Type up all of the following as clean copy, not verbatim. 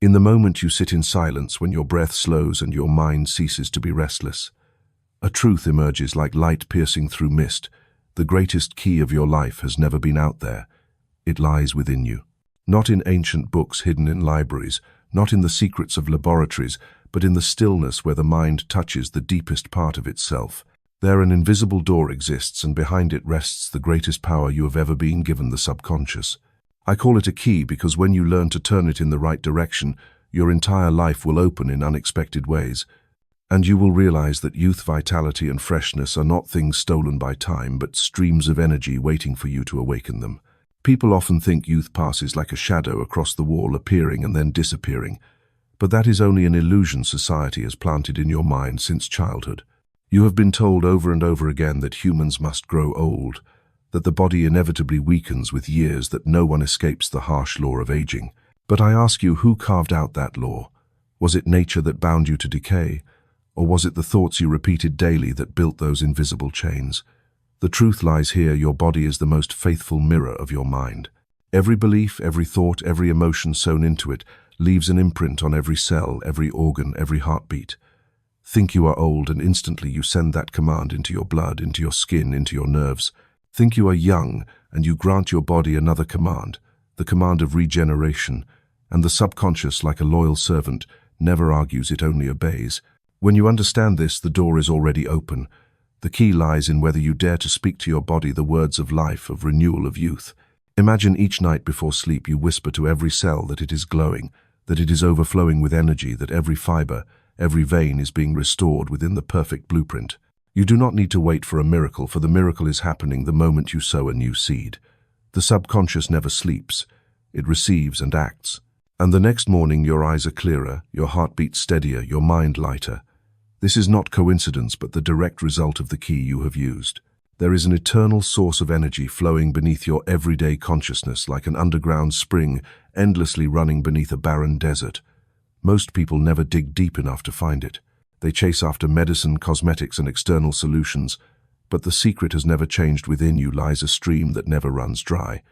In the moment you sit in silence, when your breath slows and your mind ceases to be restless, a truth emerges like light piercing through mist. The greatest key of your life has never been out there. It lies within you. Not in ancient books hidden in libraries, not in the secrets of laboratories, but in the stillness where the mind touches the deepest part of itself. There an invisible door exists, and behind it rests the greatest power you have ever been given, the subconscious. I call it a key because when you learn to turn it in the right direction, your entire life will open in unexpected ways. And you will realize that youth, vitality, and freshness are not things stolen by time, but streams of energy waiting for you to awaken them. People often think youth passes like a shadow across the wall, appearing and then disappearing. But that is only an illusion society has planted in your mind since childhood. You have been told over and over again that humans must grow old, that the body inevitably weakens with years, that no one escapes the harsh law of aging. But I ask you, who carved out that law? Was it nature that bound you to decay? Or was it the thoughts you repeated daily that built those invisible chains? The truth lies here. Your body is the most faithful mirror of your mind. Every belief, every thought, every emotion sewn into it leaves an imprint on every cell, every organ, every heartbeat. Think you are old, and instantly you send that command into your blood, into your skin, into your nerves. Think you are young, and you grant your body another command, the command of regeneration. And the subconscious, like a loyal servant, never argues, it only obeys. When you understand this, the door is already open. The key lies in whether you dare to speak to your body the words of life, of renewal, of youth. Imagine each night before sleep you whisper to every cell that it is glowing, that it is overflowing with energy, that every fiber, every vein is being restored within the perfect blueprint. You do not need to wait for a miracle, for the miracle is happening the moment you sow a new seed. The subconscious never sleeps. It receives and acts. And the next morning your eyes are clearer, your heartbeat steadier, your mind lighter. This is not coincidence, but the direct result of the key you have used. There is an eternal source of energy flowing beneath your everyday consciousness, like an underground spring endlessly running beneath a barren desert. Most people never dig deep enough to find it. They chase after medicine, cosmetics, and external solutions, but the secret has never changed. Within you lies a stream that never runs dry.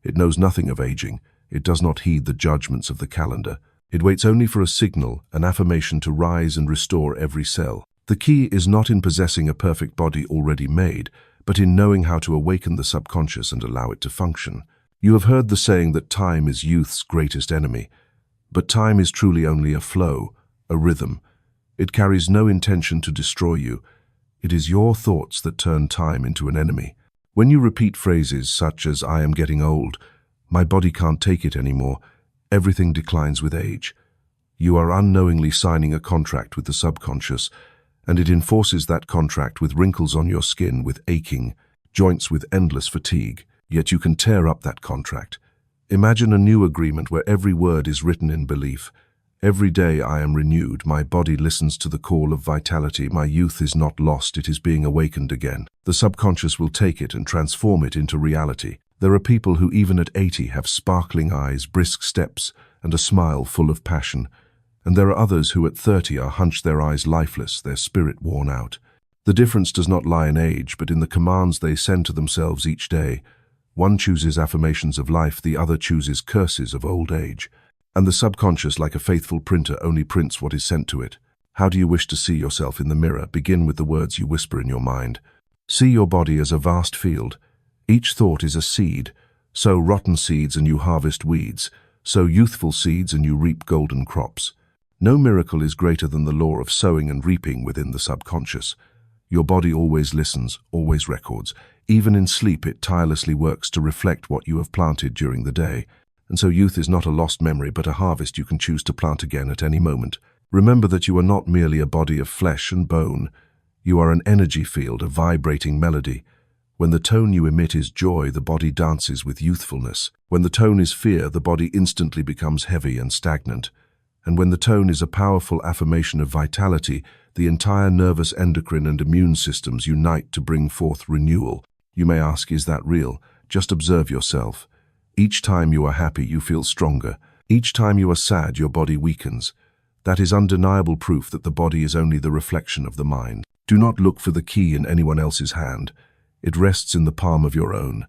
It knows nothing of aging. It does not heed the judgments of the calendar. It waits only for a signal, an affirmation to rise and restore every cell. The key is not in possessing a perfect body already made, but in knowing how to awaken the subconscious and allow it to function. You have heard the saying that time is youth's greatest enemy. But time is truly only a flow, a rhythm. It carries no intention to destroy you. It is your thoughts that turn time into an enemy. When you repeat phrases such as, "I am getting old," "My body can't take it anymore," everything declines with age, you are unknowingly signing a contract with the subconscious, and it enforces that contract with wrinkles on your skin, with aching, joints, with endless fatigue. Yet you can tear up that contract. Imagine a new agreement where every word is written in belief. Every day I am renewed, my body listens to the call of vitality, my youth is not lost, it is being awakened again. The subconscious will take it and transform it into reality. There are people who even at 80 have sparkling eyes, brisk steps, and a smile full of passion. And there are others who at 30 are hunched, their eyes lifeless, their spirit worn out. The difference does not lie in age, but in the commands they send to themselves each day. One chooses affirmations of life, the other chooses curses of old age. And the subconscious, like a faithful printer, only prints what is sent to it. How do you wish to see yourself in the mirror? Begin with the words you whisper in your mind. See your body as a vast field. Each thought is a seed. Sow rotten seeds and you harvest weeds. Sow youthful seeds and you reap golden crops. No miracle is greater than the law of sowing and reaping within the subconscious. Your body always listens, always records. Even in sleep it tirelessly works to reflect what you have planted during the day. And so youth is not a lost memory, but a harvest you can choose to plant again at any moment. Remember that you are not merely a body of flesh and bone. You are an energy field, a vibrating melody. When the tone you emit is joy, the body dances with youthfulness. When the tone is fear, the body instantly becomes heavy and stagnant. And when the tone is a powerful affirmation of vitality, the entire nervous, endocrine, and immune systems unite to bring forth renewal. You may ask, is that real? Just observe yourself. Each time you are happy, you feel stronger. Each time you are sad, your body weakens. That is undeniable proof that the body is only the reflection of the mind. Do not look for the key in anyone else's hand. It rests in the palm of your own.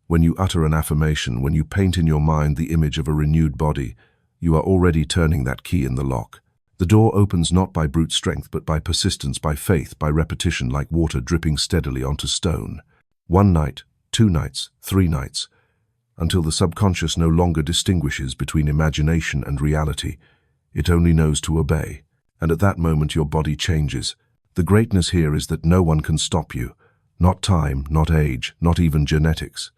When you utter an affirmation, when you paint in your mind the image of a renewed body, you are already turning that key in the lock. The door opens not by brute strength, but by persistence, by faith, by repetition, like water dripping steadily onto stone. 1 night, 2 nights, 3 nights, until the subconscious no longer distinguishes between imagination and reality. It only knows to obey. And at that moment your body changes. The greatness here is that no one can stop you. Not time, not age, not even genetics.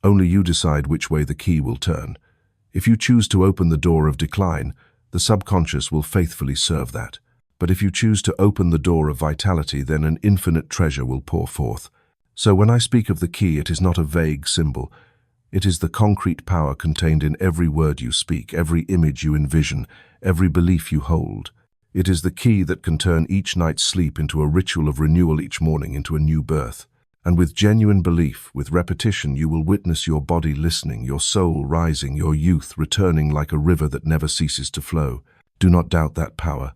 Only you decide which way the key will turn. If you choose to open the door of decline, the subconscious will faithfully serve that. But if you choose to open the door of vitality, then an infinite treasure will pour forth. So when I speak of the key, it is not a vague symbol. It is the concrete power contained in every word you speak, every image you envision, every belief you hold. It is the key that can turn each night's sleep into a ritual of renewal, each morning into a new birth. And with genuine belief, with repetition, you will witness your body listening, your soul rising, your youth returning like a river that never ceases to flow. Do not doubt that power.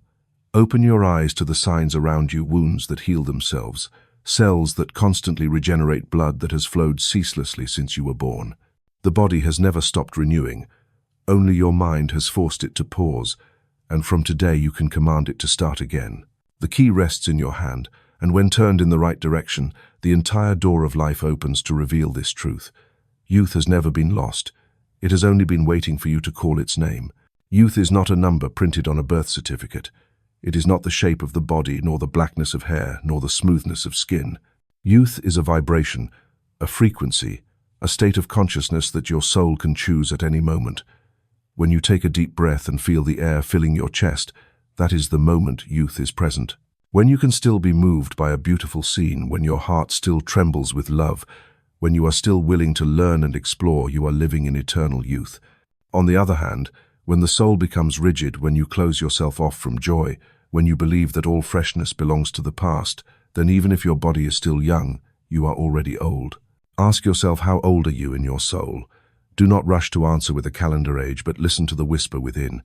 Open your eyes to the signs around you, wounds that heal themselves, cells that constantly regenerate blood that has flowed ceaselessly since you were born. The body has never stopped renewing. Only your mind has forced it to pause, and from today you can command it to start again. The key rests in your hand, and when turned in the right direction, the entire door of life opens to reveal this truth. Youth has never been lost. It has only been waiting for you to call its name. Youth is not a number printed on a birth certificate. It is not the shape of the body, nor the blackness of hair, nor the smoothness of skin. Youth is a vibration, a frequency, a state of consciousness that your soul can choose at any moment. When you take a deep breath and feel the air filling your chest, that is the moment youth is present. When you can still be moved by a beautiful scene, when your heart still trembles with love, when you are still willing to learn and explore, you are living in eternal youth. On the other hand, when the soul becomes rigid, when you close yourself off from joy, when you believe that all freshness belongs to the past, then even if your body is still young, you are already old. Ask yourself, how old are you in your soul? Do not rush to answer with a calendar age, but listen to the whisper within.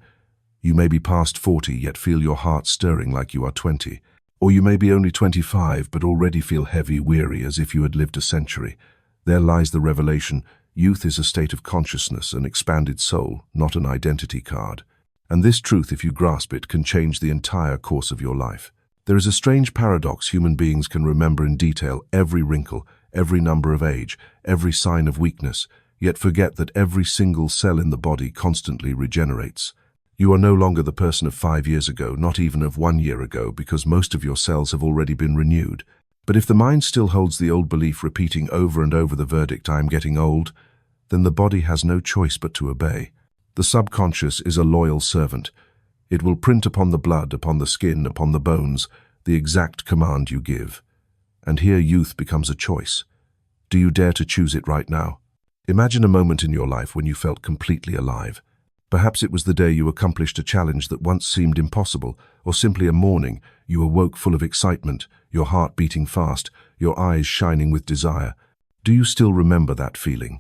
You may be past 40, yet feel your heart stirring like you are 20. Or you may be only 25, but already feel heavy, weary, as if you had lived a century. There lies the revelation. Youth is a state of consciousness, an expanded soul, not an identity card. And this truth, if you grasp it, can change the entire course of your life. There is a strange paradox. Human beings can remember in detail every wrinkle, every number of age, every sign of weakness, yet forget that every single cell in the body constantly regenerates. You are no longer the person of 5 years ago, not even of 1 year ago, because most of your cells have already been renewed. But if the mind still holds the old belief, repeating over and over the verdict, "I am getting old," then the body has no choice but to obey. The subconscious is a loyal servant. It will print upon the blood, upon the skin, upon the bones, the exact command you give. And here youth becomes a choice. Do you dare to choose it right now? Imagine a moment in your life when you felt completely alive. Perhaps it was the day you accomplished a challenge that once seemed impossible, or simply a morning you awoke full of excitement, your heart beating fast, your eyes shining with desire. Do you still remember that feeling?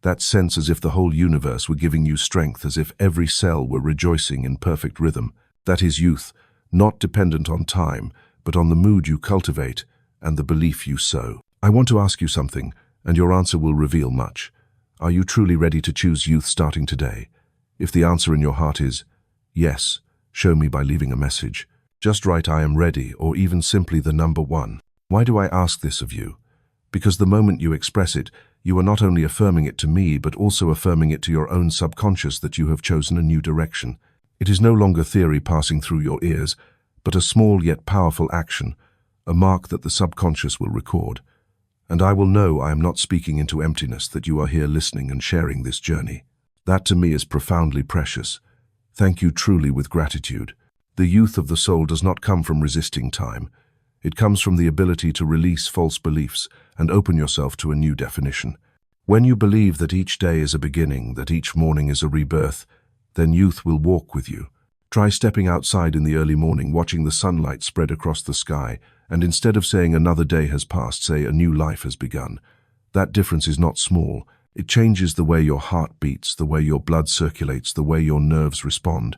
That sense as if the whole universe were giving you strength, as if every cell were rejoicing in perfect rhythm. That is youth, not dependent on time, but on the mood you cultivate and the belief you sow. I want to ask you something, and your answer will reveal much. Are you truly ready to choose youth starting today? If the answer in your heart is yes, show me by leaving a message. Just write "I am ready," or even simply the number 1. Why do I ask this of you? Because the moment you express it, you are not only affirming it to me, but also affirming it to your own subconscious that you have chosen a new direction. It is no longer theory passing through your ears, but a small yet powerful action, a mark that the subconscious will record. And I will know I am not speaking into emptiness, that you are here listening and sharing this journey. That to me is profoundly precious. Thank you truly with gratitude. The youth of the soul does not come from resisting time. It comes from the ability to release false beliefs and open yourself to a new definition. When you believe that each day is a beginning, that each morning is a rebirth, then youth will walk with you. Try stepping outside in the early morning, watching the sunlight spread across the sky, and instead of saying another day has passed, say a new life has begun. That difference is not small. It changes the way your heart beats, the way your blood circulates, the way your nerves respond.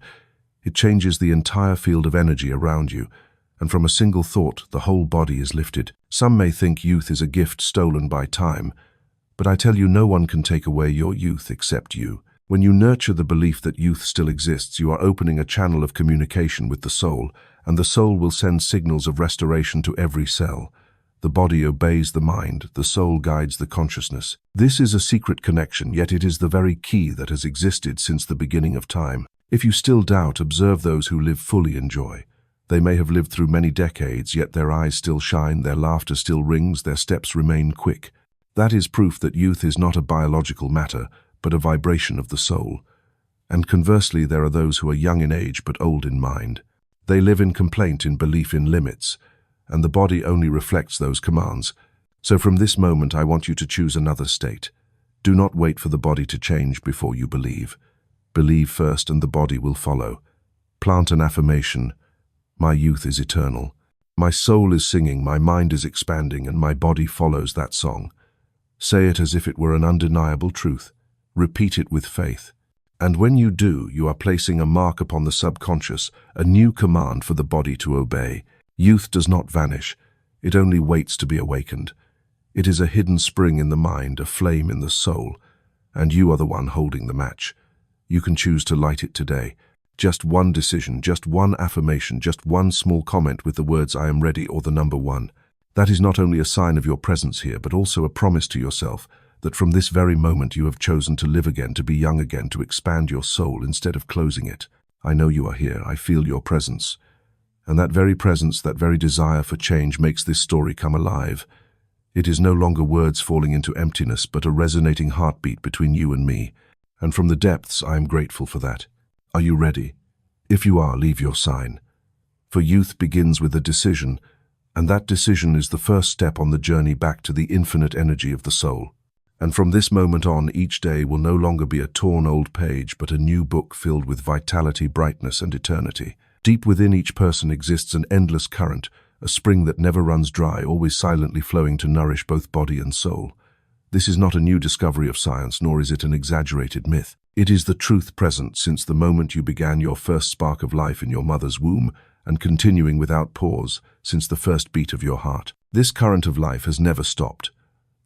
It changes the entire field of energy around you, and from a single thought, the whole body is lifted. Some may think youth is a gift stolen by time, but I tell you, no one can take away your youth except you. When you nurture the belief that youth still exists, you are opening a channel of communication with the soul, and the soul will send signals of restoration to every cell. The body obeys the mind, the soul guides the consciousness. This is a secret connection, yet it is the very key that has existed since the beginning of time. If you still doubt, observe those who live fully in joy. They may have lived through many decades, yet their eyes still shine, their laughter still rings, their steps remain quick. That is proof that youth is not a biological matter, but a vibration of the soul. And conversely, there are those who are young in age but old in mind. They live in complaint, in belief in limits, and the body only reflects those commands. So from this moment I want you to choose another state. Do not wait for the body to change before you believe. Believe first and the body will follow. Plant an affirmation. My youth is eternal. My soul is singing, my mind is expanding, and my body follows that song. Say it as if it were an undeniable truth. Repeat it with faith. And when you do, you are placing a mark upon the subconscious, a new command for the body to obey. Youth does not vanish. It only waits to be awakened. It is a hidden spring in the mind, a flame in the soul, and you are the one holding the match. You can choose to light it today. Just one decision, just one affirmation, just one small comment with the words "I am ready" or the number 1. That is not only a sign of your presence here, but also a promise to yourself that from this very moment you have chosen to live again, to be young again, to expand your soul instead of closing it. I know you are here. I feel your presence. And that very presence, that very desire for change makes this story come alive. It is no longer words falling into emptiness, but a resonating heartbeat between you and me. And from the depths, I am grateful for that. Are you ready? If you are, leave your sign. For youth begins with a decision, and that decision is the first step on the journey back to the infinite energy of the soul. And from this moment on, each day will no longer be a torn old page, but a new book filled with vitality, brightness, and eternity. Deep within each person exists an endless current, a spring that never runs dry, always silently flowing to nourish both body and soul. This is not a new discovery of science, nor is it an exaggerated myth. It is the truth present since the moment you began your first spark of life in your mother's womb, and continuing without pause since the first beat of your heart. This current of life has never stopped.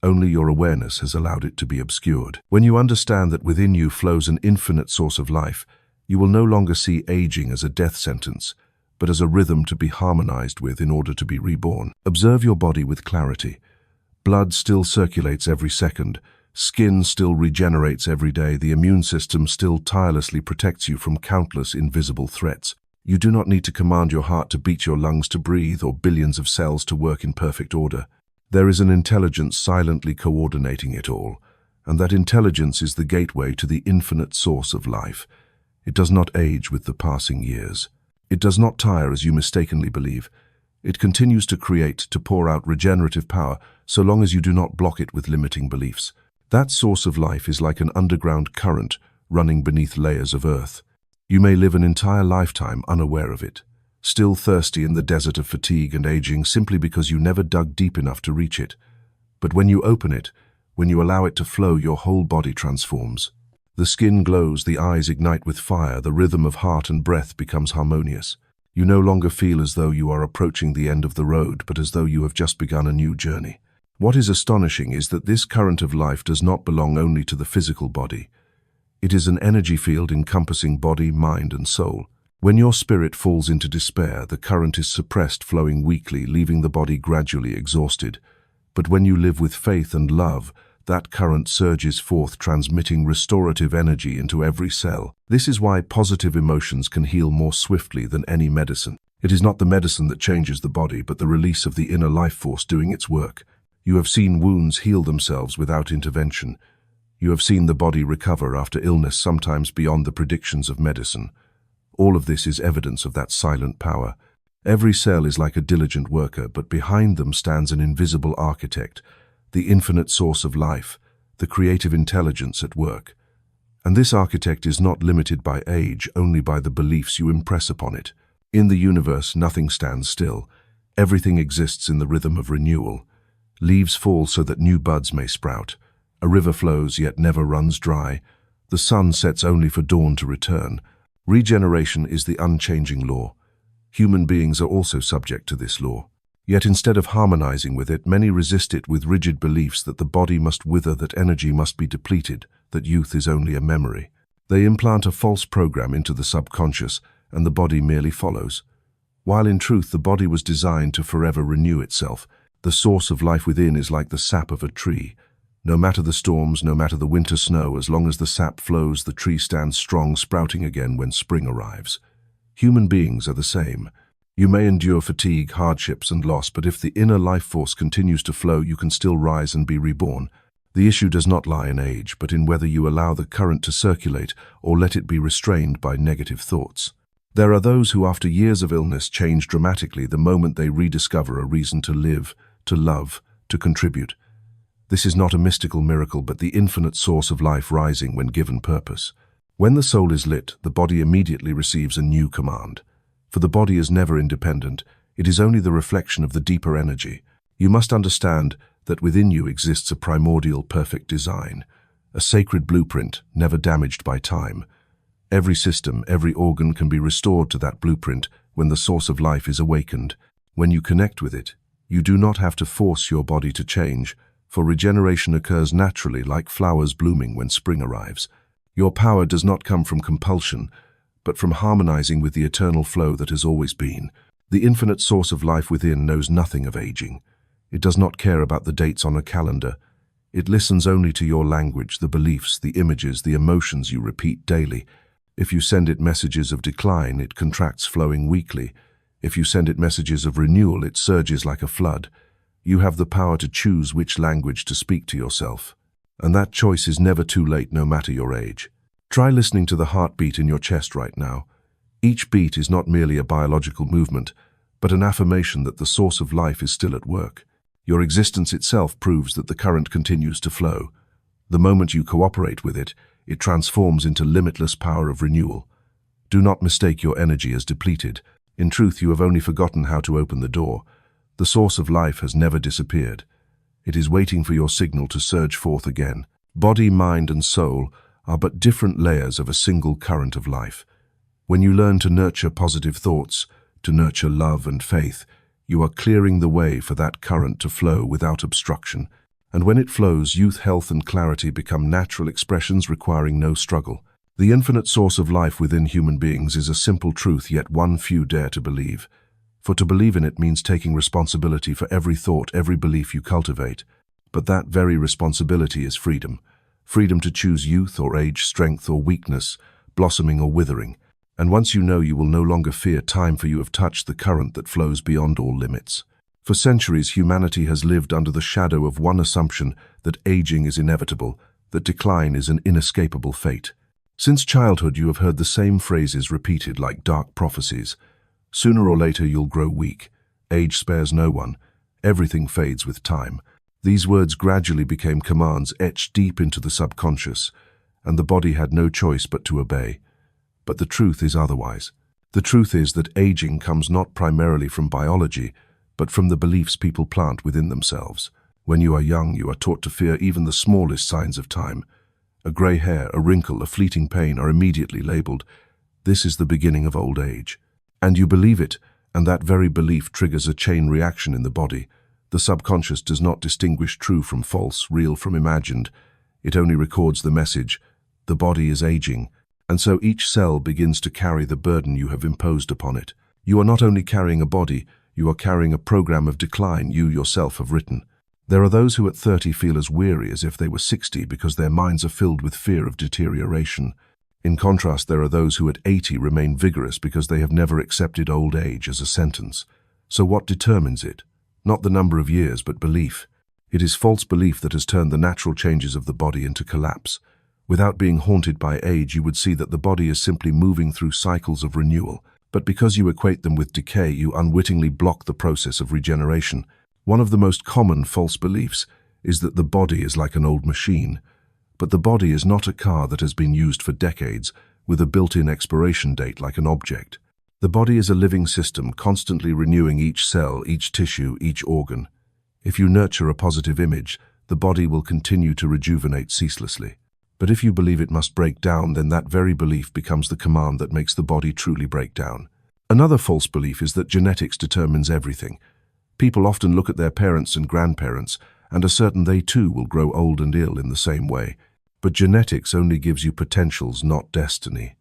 Only your awareness has allowed it to be obscured. When you understand that within you flows an infinite source of life, you will no longer see aging as a death sentence, but as a rhythm to be harmonized with in order to be reborn. Observe your body with clarity. Blood still circulates every second. Skin still regenerates every day. The immune system still tirelessly protects you from countless invisible threats. You do not need to command your heart to beat, your lungs to breathe, or billions of cells to work in perfect order. There is an intelligence silently coordinating it all, and that intelligence is the gateway to the infinite source of life. It does not age with the passing years. It does not tire as you mistakenly believe. It continues to create, to pour out regenerative power, so long as you do not block it with limiting beliefs. That source of life is like an underground current running beneath layers of earth. You may live an entire lifetime unaware of it, still thirsty in the desert of fatigue and aging simply because you never dug deep enough to reach it. But when you open it, when you allow it to flow, your whole body transforms. The skin glows, the eyes ignite with fire, the rhythm of heart and breath becomes harmonious. You no longer feel as though you are approaching the end of the road, but as though you have just begun a new journey. What is astonishing is that this current of life does not belong only to the physical body. It is an energy field encompassing body, mind, and soul. When your spirit falls into despair, the current is suppressed, flowing weakly, leaving the body gradually exhausted. But when you live with faith and love, that current surges forth, transmitting restorative energy into every cell. This is why positive emotions can heal more swiftly than any medicine. It is not the medicine that changes the body, but the release of the inner life force doing its work. You have seen wounds heal themselves without intervention. You have seen the body recover after illness, sometimes beyond the predictions of medicine. All of this is evidence of that silent power. Every cell is like a diligent worker, but behind them stands an invisible architect, the infinite source of life, the creative intelligence at work. And this architect is not limited by age, only by the beliefs you impress upon it. In the universe, nothing stands still. Everything exists in the rhythm of renewal. Leaves fall so that new buds may sprout. A river flows, yet never runs dry. The sun sets only for dawn to return. Regeneration is the unchanging law. Human beings are also subject to this law. Yet instead of harmonizing with it, many resist it with rigid beliefs that the body must wither, that energy must be depleted, that youth is only a memory. They implant a false program into the subconscious, and the body merely follows. While in truth the body was designed to forever renew itself. The source of life within is like the sap of a tree. No matter the storms, no matter the winter snow, as long as the sap flows, the tree stands strong, sprouting again when spring arrives. Human beings are the same. You may endure fatigue, hardships, and loss, but if the inner life force continues to flow, you can still rise and be reborn. The issue does not lie in age, but in whether you allow the current to circulate or let it be restrained by negative thoughts. There are those who, after years of illness, change dramatically the moment they rediscover a reason to live, to love, to contribute. This is not a mystical miracle, but the infinite source of life rising when given purpose. When the soul is lit, the body immediately receives a new command. For the body is never independent, it is only the reflection of the deeper energy. You must understand that within you exists a primordial perfect design, a sacred blueprint never damaged by time. Every system, every organ can be restored to that blueprint when the source of life is awakened. When you connect with it, you do not have to force your body to change, for regeneration occurs naturally like flowers blooming when spring arrives. Your power does not come from compulsion, but from harmonizing with the eternal flow that has always been. The infinite source of life within knows nothing of aging. It does not care about the dates on a calendar. It listens only to your language, the beliefs, the images, the emotions you repeat daily. If you send it messages of decline, it contracts, flowing weakly. If you send it messages of renewal, it surges like a flood. You have the power to choose which language to speak to yourself. And that choice is never too late, no matter your age. Try listening to the heartbeat in your chest right now. Each beat is not merely a biological movement, but an affirmation that the source of life is still at work. Your existence itself proves that the current continues to flow. The moment you cooperate with it, it transforms into limitless power of renewal. Do not mistake your energy as depleted. In truth, you have only forgotten how to open the door. The source of life has never disappeared. It is waiting for your signal to surge forth again. Body, mind, and soul are but different layers of a single current of life. When you learn to nurture positive thoughts, to nurture love and faith, you are clearing the way for that current to flow without obstruction. And when it flows, youth, health, and clarity become natural expressions requiring no struggle. The infinite source of life within human beings is a simple truth, yet one few dare to believe. For to believe in it means taking responsibility for every thought, every belief you cultivate. But that very responsibility is freedom. Freedom to choose youth or age, strength or weakness, blossoming or withering. And once you know, you will no longer fear time, for you have touched the current that flows beyond all limits. For centuries, humanity has lived under the shadow of one assumption, that aging is inevitable, that decline is an inescapable fate. Since childhood, you have heard the same phrases repeated like dark prophecies. Sooner or later, you'll grow weak. Age spares no one. Everything fades with time. These words gradually became commands etched deep into the subconscious, and the body had no choice but to obey. But the truth is otherwise. The truth is that aging comes not primarily from biology, but from the beliefs people plant within themselves. When you are young, you are taught to fear even the smallest signs of time. A grey hair, a wrinkle, a fleeting pain are immediately labeled. This is the beginning of old age. And you believe it, and that very belief triggers a chain reaction in the body. The subconscious does not distinguish true from false, real from imagined. It only records the message. The body is aging. And so each cell begins to carry the burden you have imposed upon it. You are not only carrying a body, you are carrying a program of decline you yourself have written. There are those who at 30 feel as weary as if they were 60 because their minds are filled with fear of deterioration. In contrast, there are those who at 80 remain vigorous because they have never accepted old age as a sentence. So what determines it? Not the number of years, but belief. It is false belief that has turned the natural changes of the body into collapse. Without being haunted by age, you would see that the body is simply moving through cycles of renewal. But because you equate them with decay, you unwittingly block the process of regeneration. One of the most common false beliefs is that the body is like an old machine. But the body is not a car that has been used for decades, with a built-in expiration date like an object. The body is a living system, constantly renewing each cell, each tissue, each organ. If you nurture a positive image, the body will continue to rejuvenate ceaselessly. But if you believe it must break down, then that very belief becomes the command that makes the body truly break down. Another false belief is that genetics determines everything. People often look at their parents and grandparents and are certain they too will grow old and ill in the same way. But genetics only gives you potentials, not destiny.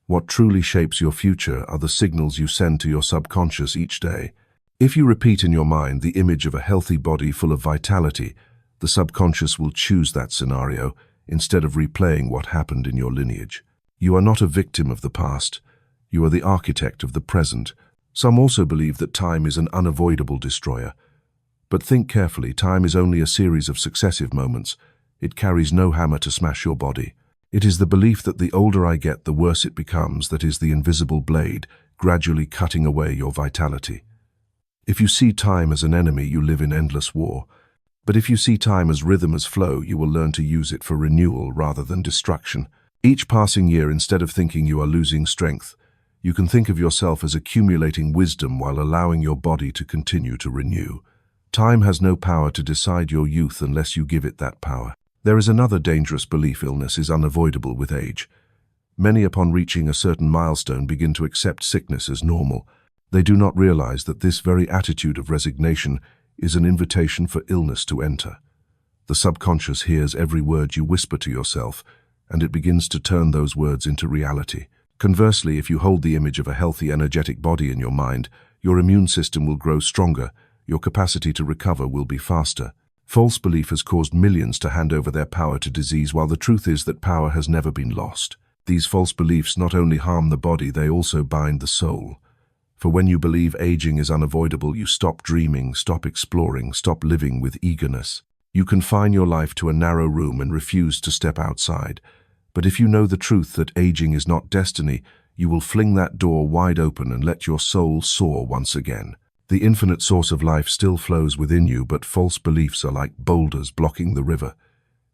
What truly shapes your future are the signals you send to your subconscious each day. If you repeat in your mind the image of a healthy body full of vitality, the subconscious will choose that scenario instead of replaying what happened in your lineage. You are not a victim of the past. You are the architect of the present. Some also believe that time is an unavoidable destroyer. But think carefully, time is only a series of successive moments. It carries no hammer to smash your body. It is the belief that the older I get, the worse it becomes, that is the invisible blade, gradually cutting away your vitality. If you see time as an enemy, you live in endless war. But if you see time as rhythm, as flow, you will learn to use it for renewal rather than destruction. Each passing year, instead of thinking you are losing strength, you can think of yourself as accumulating wisdom while allowing your body to continue to renew. Time has no power to decide your youth unless you give it that power. There is another dangerous belief: illness is unavoidable with age. Many, upon reaching a certain milestone, begin to accept sickness as normal. They do not realize that this very attitude of resignation is an invitation for illness to enter. The subconscious hears every word you whisper to yourself, and it begins to turn those words into reality. Conversely, if you hold the image of a healthy, energetic body in your mind, your immune system will grow stronger, your capacity to recover will be faster. False belief has caused millions to hand over their power to disease, while the truth is that power has never been lost. These false beliefs not only harm the body, they also bind the soul. For when you believe aging is unavoidable, you stop dreaming, stop exploring, stop living with eagerness. You confine your life to a narrow room and refuse to step outside. But if you know the truth that aging is not destiny, you will fling that door wide open and let your soul soar once again. The infinite source of life still flows within you, but false beliefs are like boulders blocking the river.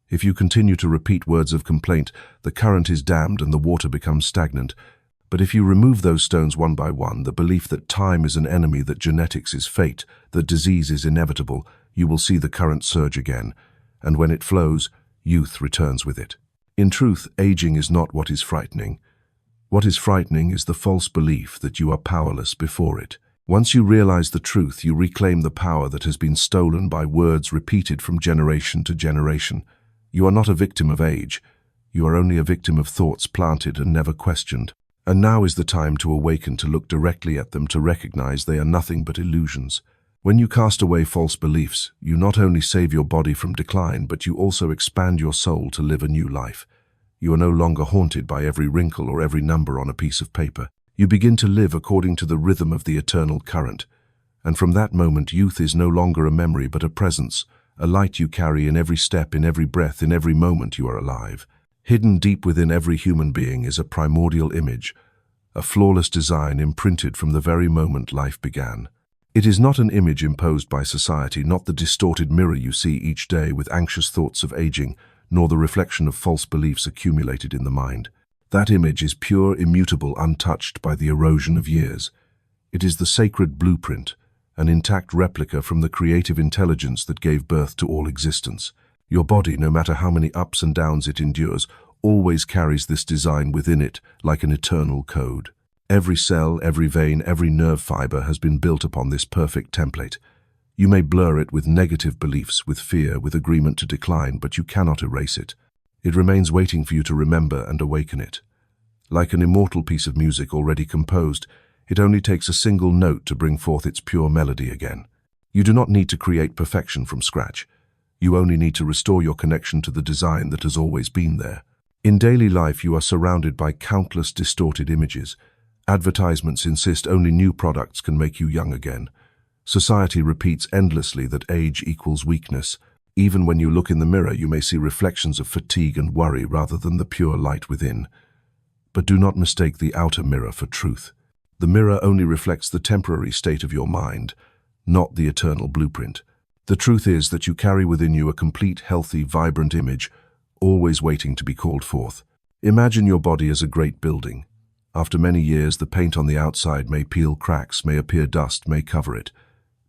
If you continue to repeat words of complaint, the current is dammed and the water becomes stagnant. But if you remove those stones one by one, the belief that time is an enemy, that genetics is fate, that disease is inevitable, you will see the current surge again. And when it flows, youth returns with it. In truth, aging is not what is frightening. What is frightening is the false belief that you are powerless before it. Once you realize the truth, you reclaim the power that has been stolen by words repeated from generation to generation. You are not a victim of age. You are only a victim of thoughts planted and never questioned. And now is the time to awaken, to look directly at them, to recognize they are nothing but illusions. When you cast away false beliefs, you not only save your body from decline, but you also expand your soul to live a new life. You are no longer haunted by every wrinkle or every number on a piece of paper. You begin to live according to the rhythm of the eternal current. And from that moment, youth is no longer a memory but a presence, a light you carry in every step, in every breath, in every moment you are alive. Hidden deep within every human being is a primordial image, a flawless design imprinted from the very moment life began. It is not an image imposed by society, not the distorted mirror you see each day with anxious thoughts of aging, nor the reflection of false beliefs accumulated in the mind. That image is pure, immutable, untouched by the erosion of years. It is the sacred blueprint, an intact replica from the creative intelligence that gave birth to all existence. Your body, no matter how many ups and downs it endures, always carries this design within it like an eternal code. Every cell, every vein, every nerve fiber has been built upon this perfect template. You may blur it with negative beliefs, with fear, with agreement to decline, but you cannot erase it. It remains waiting for you to remember and awaken it. Like an immortal piece of music already composed, it only takes a single note to bring forth its pure melody again. You do not need to create perfection from scratch. You only need to restore your connection to the design that has always been there. In daily life, you are surrounded by countless distorted images. Advertisements insist only new products can make you young again. Society repeats endlessly that age equals weakness. Even when you look in the mirror, you may see reflections of fatigue and worry rather than the pure light within. But do not mistake the outer mirror for truth. The mirror only reflects the temporary state of your mind, not the eternal blueprint. The truth is that you carry within you a complete, healthy, vibrant image, always waiting to be called forth. Imagine your body as a great building. After many years, the paint on the outside may peel cracks, may appear dust, may cover it.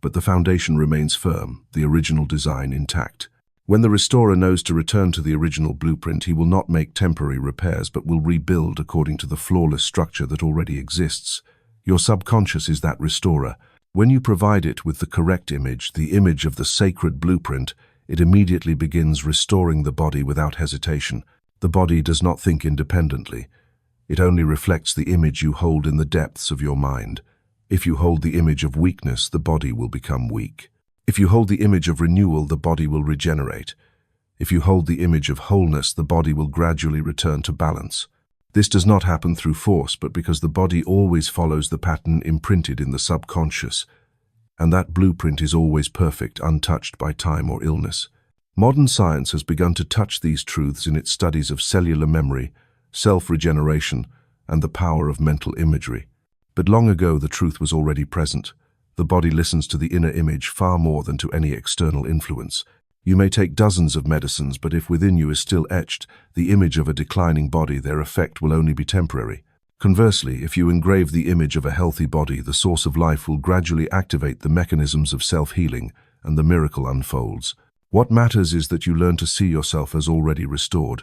But the foundation remains firm, the original design intact. When the restorer knows to return to the original blueprint, he will not make temporary repairs, but will rebuild according to the flawless structure that already exists. Your subconscious is that restorer. When you provide it with the correct image, the image of the sacred blueprint, it immediately begins restoring the body without hesitation. The body does not think independently. It only reflects the image you hold in the depths of your mind. If you hold the image of weakness, the body will become weak. If you hold the image of renewal, the body will regenerate. If you hold the image of wholeness, the body will gradually return to balance. This does not happen through force, but because the body always follows the pattern imprinted in the subconscious, and that blueprint is always perfect, untouched by time or illness. Modern science has begun to touch these truths in its studies of cellular memory, self-regeneration, and the power of mental imagery. But long ago, the truth was already present. The body listens to the inner image far more than to any external influence. You may take dozens of medicines, but if within you is still etched the image of a declining body, their effect will only be temporary. Conversely, if you engrave the image of a healthy body, the source of life will gradually activate the mechanisms of self-healing, and the miracle unfolds. What matters is that you learn to see yourself as already restored.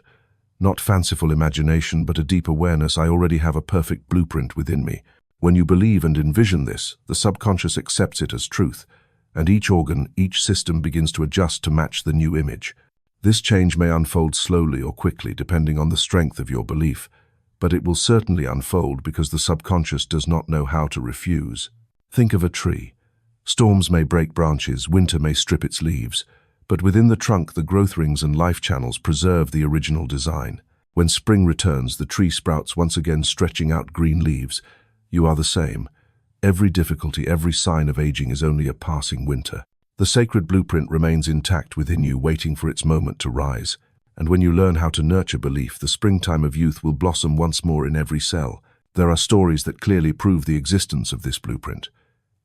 Not fanciful imagination, but a deep awareness: I already have a perfect blueprint within me. When you believe and envision this, the subconscious accepts it as truth, and each organ, each system begins to adjust to match the new image. This change may unfold slowly or quickly, depending on the strength of your belief, but it will certainly unfold because the subconscious does not know how to refuse. Think of a tree. Storms may break branches, winter may strip its leaves, but within the trunk, the growth rings and life channels preserve the original design. When spring returns, the tree sprouts once again, stretching out green leaves. You are the same. Every difficulty, every sign of aging is only a passing winter. The sacred blueprint remains intact within you, waiting for its moment to rise. And when you learn how to nurture belief, the springtime of youth will blossom once more in every cell. There are stories that clearly prove the existence of this blueprint.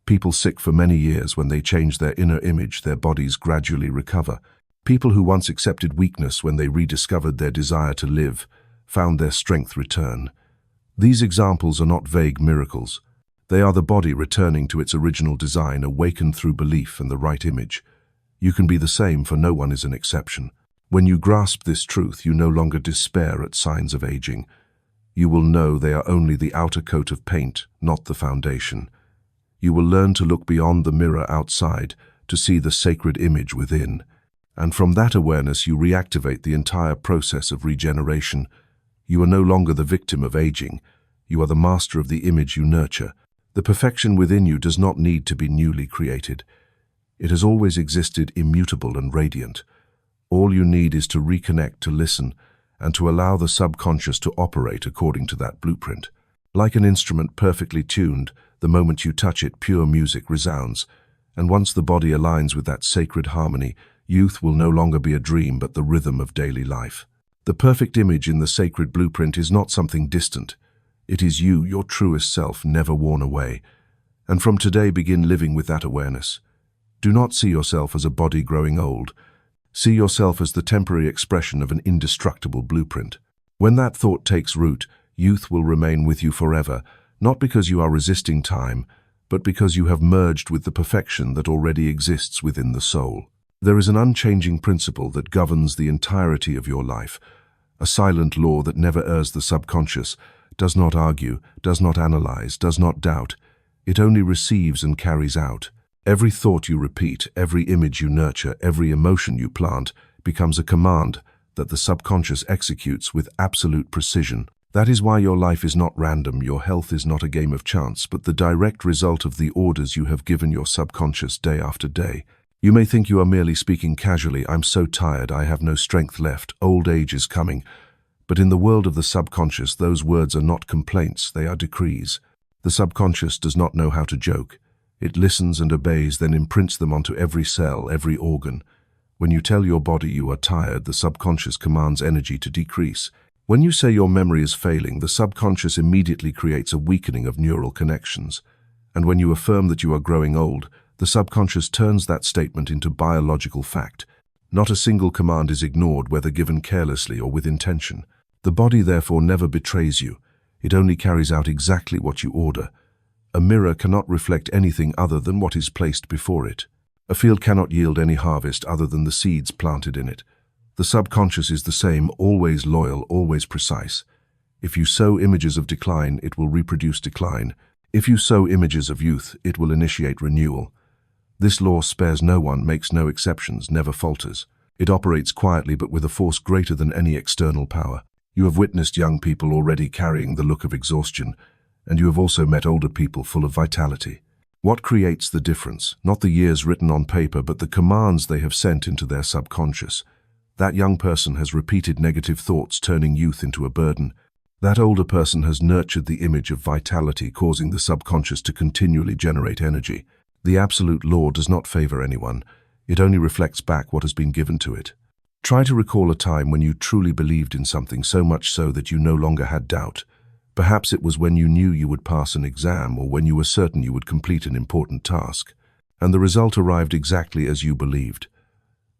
People sick for many years, when they change their inner image, their bodies gradually recover. People who once accepted weakness, when they rediscovered their desire to live, found their strength return. These examples are not vague miracles. They are the body returning to its original design, awakened through belief and the right image. You can be the same, for no one is an exception. When you grasp this truth, you no longer despair at signs of aging. You will know they are only the outer coat of paint, not the foundation. You will learn to look beyond the mirror outside, to see the sacred image within. And from that awareness, you reactivate the entire process of regeneration. You are no longer the victim of aging. You are the master of the image you nurture. The perfection within you does not need to be newly created. It has always existed, immutable and radiant. All you need is to reconnect, to listen, and to allow the subconscious to operate according to that blueprint. Like an instrument perfectly tuned, the moment you touch it, pure music resounds. And once the body aligns with that sacred harmony, youth will no longer be a dream, but the rhythm of daily life. The perfect image in the sacred blueprint is not something distant. It is you, your truest self, never worn away. And from today, begin living with that awareness. Do not see yourself as a body growing old. See yourself as the temporary expression of an indestructible blueprint. When that thought takes root, youth will remain with you forever, not because you are resisting time, but because you have merged with the perfection that already exists within the soul. There is an unchanging principle that governs the entirety of your life, a silent law that never errs. The subconscious does not argue, does not analyze, does not doubt. It only receives and carries out. Every thought you repeat, every image you nurture, every emotion you plant becomes a command that the subconscious executes with absolute precision. That is why your life is not random, your health is not a game of chance, but the direct result of the orders you have given your subconscious day after day. You may think you are merely speaking casually: I'm so tired, I have no strength left, old age is coming. But in the world of the subconscious, those words are not complaints, they are decrees. The subconscious does not know how to joke. It listens and obeys, then imprints them onto every cell, every organ. When you tell your body you are tired, the subconscious commands energy to decrease. When you say your memory is failing, the subconscious immediately creates a weakening of neural connections. And when you affirm that you are growing old, the subconscious turns that statement into biological fact. Not a single command is ignored, whether given carelessly or with intention. The body therefore never betrays you. It only carries out exactly what you order. A mirror cannot reflect anything other than what is placed before it. A field cannot yield any harvest other than the seeds planted in it. The subconscious is the same, always loyal, always precise. If you sow images of decline, it will reproduce decline. If you sow images of youth, it will initiate renewal. This law spares no one, makes no exceptions, never falters. It operates quietly but with a force greater than any external power. You have witnessed young people already carrying the look of exhaustion, and you have also met older people full of vitality. What creates the difference? Not the years written on paper, but the commands they have sent into their subconscious. That young person has repeated negative thoughts, turning youth into a burden. That older person has nurtured the image of vitality, causing the subconscious to continually generate energy. The absolute law does not favor anyone. It only reflects back what has been given to it. Try to recall a time when you truly believed in something, so much so that you no longer had doubt. Perhaps it was when you knew you would pass an exam, or when you were certain you would complete an important task, and the result arrived exactly as you believed.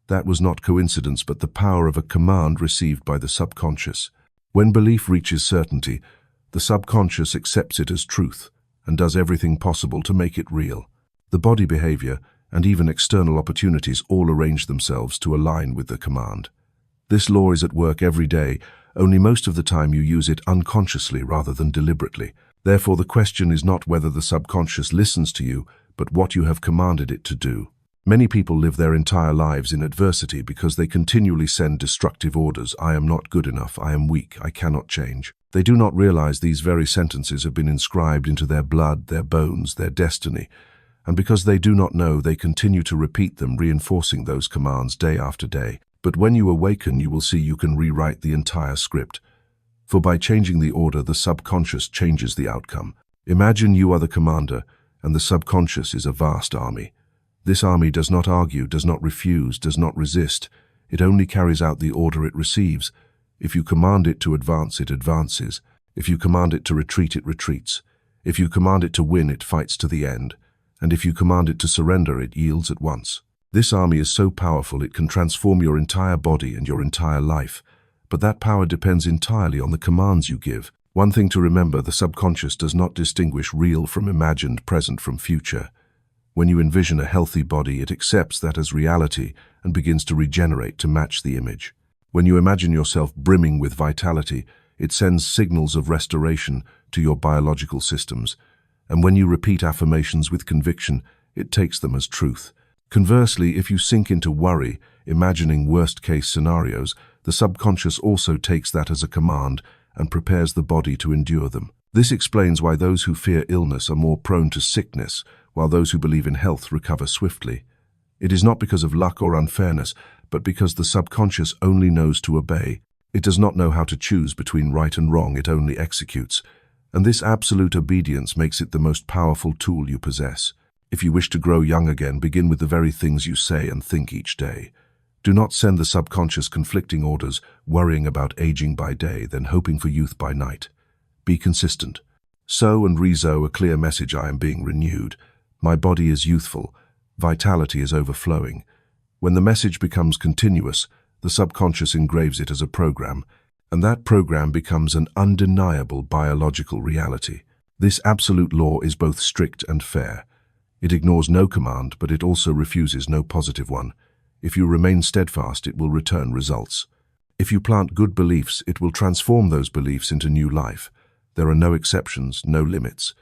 That was not coincidence, but the power of a command received by the subconscious. When belief reaches certainty, the subconscious accepts it as truth and does everything possible to make it real. The body behavior and even external opportunities all arrange themselves to align with the command. This law is at work every day, only most of the time you use it unconsciously rather than deliberately. Therefore, the question is not whether the subconscious listens to you, but what you have commanded it to do. Many people live their entire lives in adversity because they continually send destructive orders. I am not good enough, I am weak, I cannot change. They do not realize these very sentences have been inscribed into their blood, their bones, their destiny. And because they do not know, they continue to repeat them, reinforcing those commands day after day. But when you awaken, you will see you can rewrite the entire script. For by changing the order, the subconscious changes the outcome. Imagine you are the commander, and the subconscious is a vast army. This army does not argue, does not refuse, does not resist. It only carries out the order it receives. If you command it to advance, it advances. If you command it to retreat, it retreats. If you command it to win, it fights to the end. And if you command it to surrender, it yields at once. This army is so powerful it can transform your entire body and your entire life. But that power depends entirely on the commands you give. One thing to remember, the subconscious does not distinguish real from imagined, present from future. When you envision a healthy body, it accepts that as reality and begins to regenerate to match the image. When you imagine yourself brimming with vitality, it sends signals of restoration to your biological systems. And when you repeat affirmations with conviction, it takes them as truth. Conversely, if you sink into worry, imagining worst-case scenarios, the subconscious also takes that as a command and prepares the body to endure them. This explains why those who fear illness are more prone to sickness, while those who believe in health recover swiftly. It is not because of luck or unfairness, but because the subconscious only knows to obey. It does not know how to choose between right and wrong, it only executes. And this absolute obedience makes it the most powerful tool you possess. If you wish to grow young again, begin with the very things you say and think each day. Do not send the subconscious conflicting orders, worrying about aging by day, then hoping for youth by night. Be consistent. Sow and resow a clear message: I am being renewed. My body is youthful. Vitality is overflowing. When the message becomes continuous, the subconscious engraves it as a program, and that program becomes an undeniable biological reality. This absolute law is both strict and fair. It ignores no command, but it also refuses no positive one. If you remain steadfast, it will return results. If you plant good beliefs, it will transform those beliefs into new life. There are no exceptions, no limits.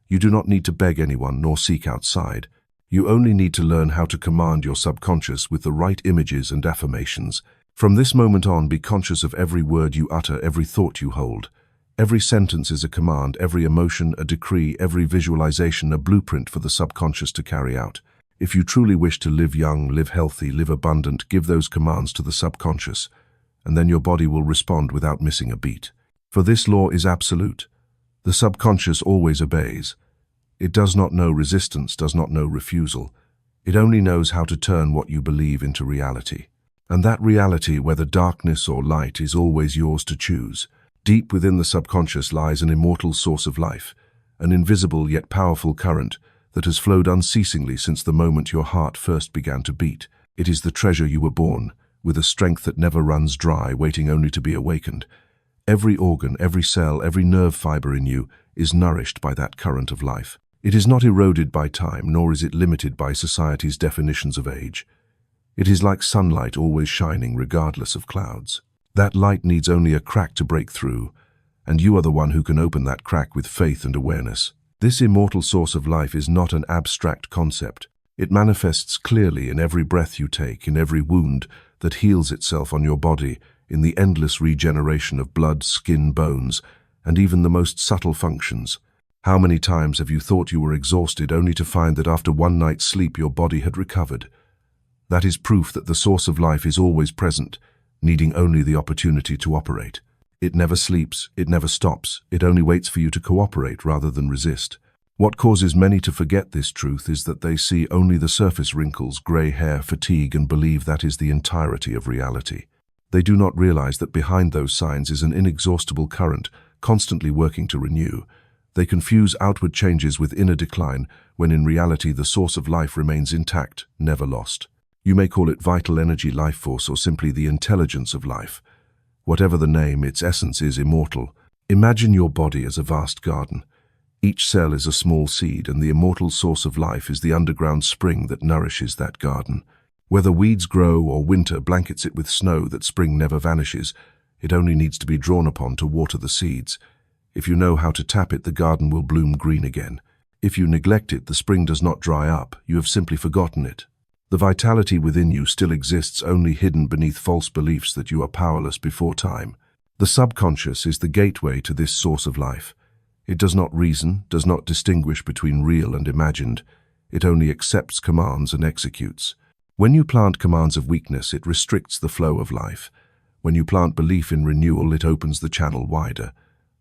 You do not need to beg anyone nor seek outside. You only need to learn how to command your subconscious with the right images and affirmations. From this moment on, be conscious of every word you utter, every thought you hold. Every sentence is a command, every emotion a decree, every visualization a blueprint for the subconscious to carry out. If you truly wish to live young, live healthy, live abundant, give those commands to the subconscious, and then your body will respond without missing a beat. For this law is absolute. The subconscious always obeys. It does not know resistance, does not know refusal. It only knows how to turn what you believe into reality. And that reality, whether darkness or light, is always yours to choose. Deep within the subconscious lies an immortal source of life, an invisible yet powerful current that has flowed unceasingly since the moment your heart first began to beat. It is the treasure you were born, with a strength that never runs dry, waiting only to be awakened. Every organ, every cell, every nerve fiber in you is nourished by that current of life. It is not eroded by time, nor is it limited by society's definitions of age. It is like sunlight, always shining regardless of clouds. That light needs only a crack to break through, and you are the one who can open that crack with faith and awareness. This immortal source of life is not an abstract concept. It manifests clearly in every breath you take, in every wound that heals itself on your body, in the endless regeneration of blood, skin, bones, and even the most subtle functions. How many times have you thought you were exhausted only to find that after one night's sleep your body had recovered? That is proof that the source of life is always present, needing only the opportunity to operate. It never sleeps, it never stops, it only waits for you to cooperate rather than resist. What causes many to forget this truth is that they see only the surface wrinkles, grey hair, fatigue, and believe that is the entirety of reality. They do not realize that behind those signs is an inexhaustible current, constantly working to renew. They confuse outward changes with inner decline, when in reality the source of life remains intact, never lost. You may call it vital energy, life force, or simply the intelligence of life. Whatever the name, its essence is immortal. Imagine your body as a vast garden. Each cell is a small seed, and the immortal source of life is the underground spring that nourishes that garden. Whether weeds grow or winter blankets it with snow, that spring never vanishes. It only needs to be drawn upon to water the seeds. If you know how to tap it, the garden will bloom green again. If you neglect it, the spring does not dry up. You have simply forgotten it. The vitality within you still exists, only hidden beneath false beliefs that you are powerless before time. The subconscious is the gateway to this source of life. It does not reason, does not distinguish between real and imagined. It only accepts commands and executes. When you plant commands of weakness, it restricts the flow of life. When you plant belief in renewal, it opens the channel wider.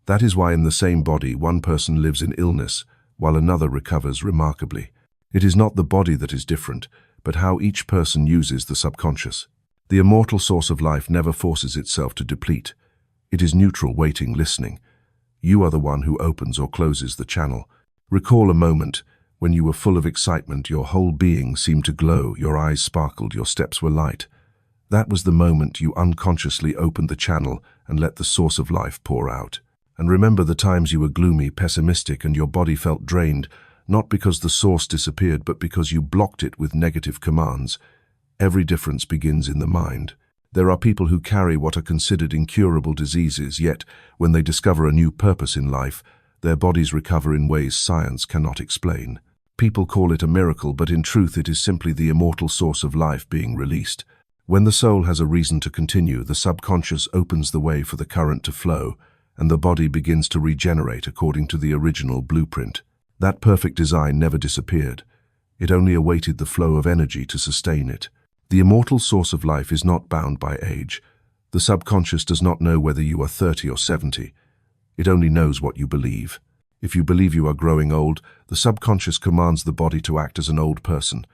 That is why in the same body, one person lives in illness, while another recovers remarkably. It is not the body that is different, but how each person uses the subconscious. The immortal source of life never forces itself to deplete. It is neutral, waiting, listening. You are the one who opens or closes the channel. Recall a moment when you were full of excitement, your whole being seemed to glow, your eyes sparkled, your steps were light. That was the moment you unconsciously opened the channel and let the source of life pour out. And remember the times you were gloomy, pessimistic, and your body felt drained, not because the source disappeared, but because you blocked it with negative commands. Every difference begins in the mind. There are people who carry what are considered incurable diseases, yet when they discover a new purpose in life, their bodies recover in ways science cannot explain. People call it a miracle, but in truth it is simply the immortal source of life being released. When the soul has a reason to continue, the subconscious opens the way for the current to flow, and the body begins to regenerate according to the original blueprint. That perfect design never disappeared. It only awaited the flow of energy to sustain it. The immortal source of life is not bound by age. The subconscious does not know whether you are 30 or 70. It only knows what you believe. If you believe you are growing old, the subconscious commands the body to act as an old person.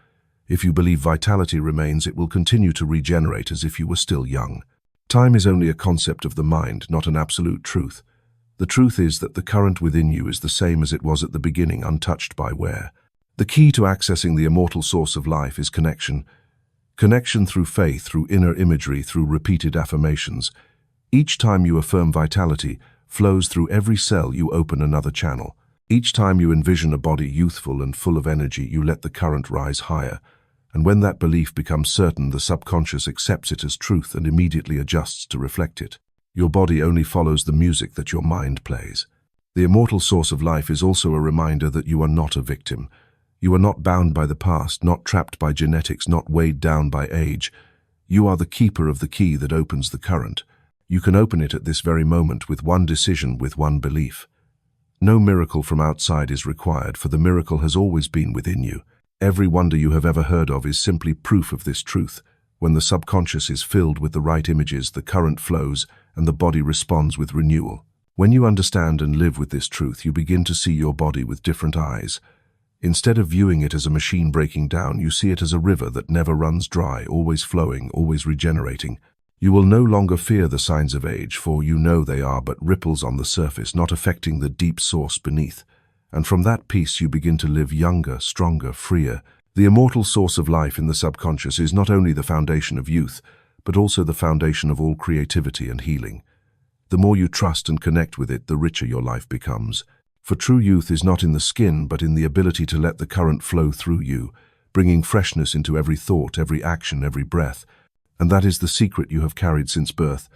If you believe vitality remains, it will continue to regenerate as if you were still young. Time is only a concept of the mind, not an absolute truth. The truth is that the current within you is the same as it was at the beginning, untouched by wear. The key to accessing the immortal source of life is connection. Connection through faith, through inner imagery, through repeated affirmations. Each time you affirm vitality, flows through every cell, you open another channel. Each time you envision a body youthful and full of energy, you let the current rise higher. And when that belief becomes certain, the subconscious accepts it as truth and immediately adjusts to reflect it. Your body only follows the music that your mind plays. The immortal source of life is also a reminder that you are not a victim. You are not bound by the past, not trapped by genetics, not weighed down by age. You are the keeper of the key that opens the current. You can open it at this very moment with one decision, with one belief. No miracle from outside is required, for the miracle has always been within you. Every wonder you have ever heard of is simply proof of this truth. When the subconscious is filled with the right images, the current flows and the body responds with renewal. When you understand and live with this truth, you begin to see your body with different eyes. Instead of viewing it as a machine breaking down, you see it as a river that never runs dry, always flowing, always regenerating. You will no longer fear the signs of age, for you know they are but ripples on the surface, not affecting the deep source beneath. And from that peace you begin to live younger, stronger, freer. The immortal source of life in the subconscious is not only the foundation of youth, but also the foundation of all creativity and healing. The more you trust and connect with it, the richer your life becomes. For true youth is not in the skin, but in the ability to let the current flow through you, bringing freshness into every thought, every action, every breath. And that is the secret you have carried since birth,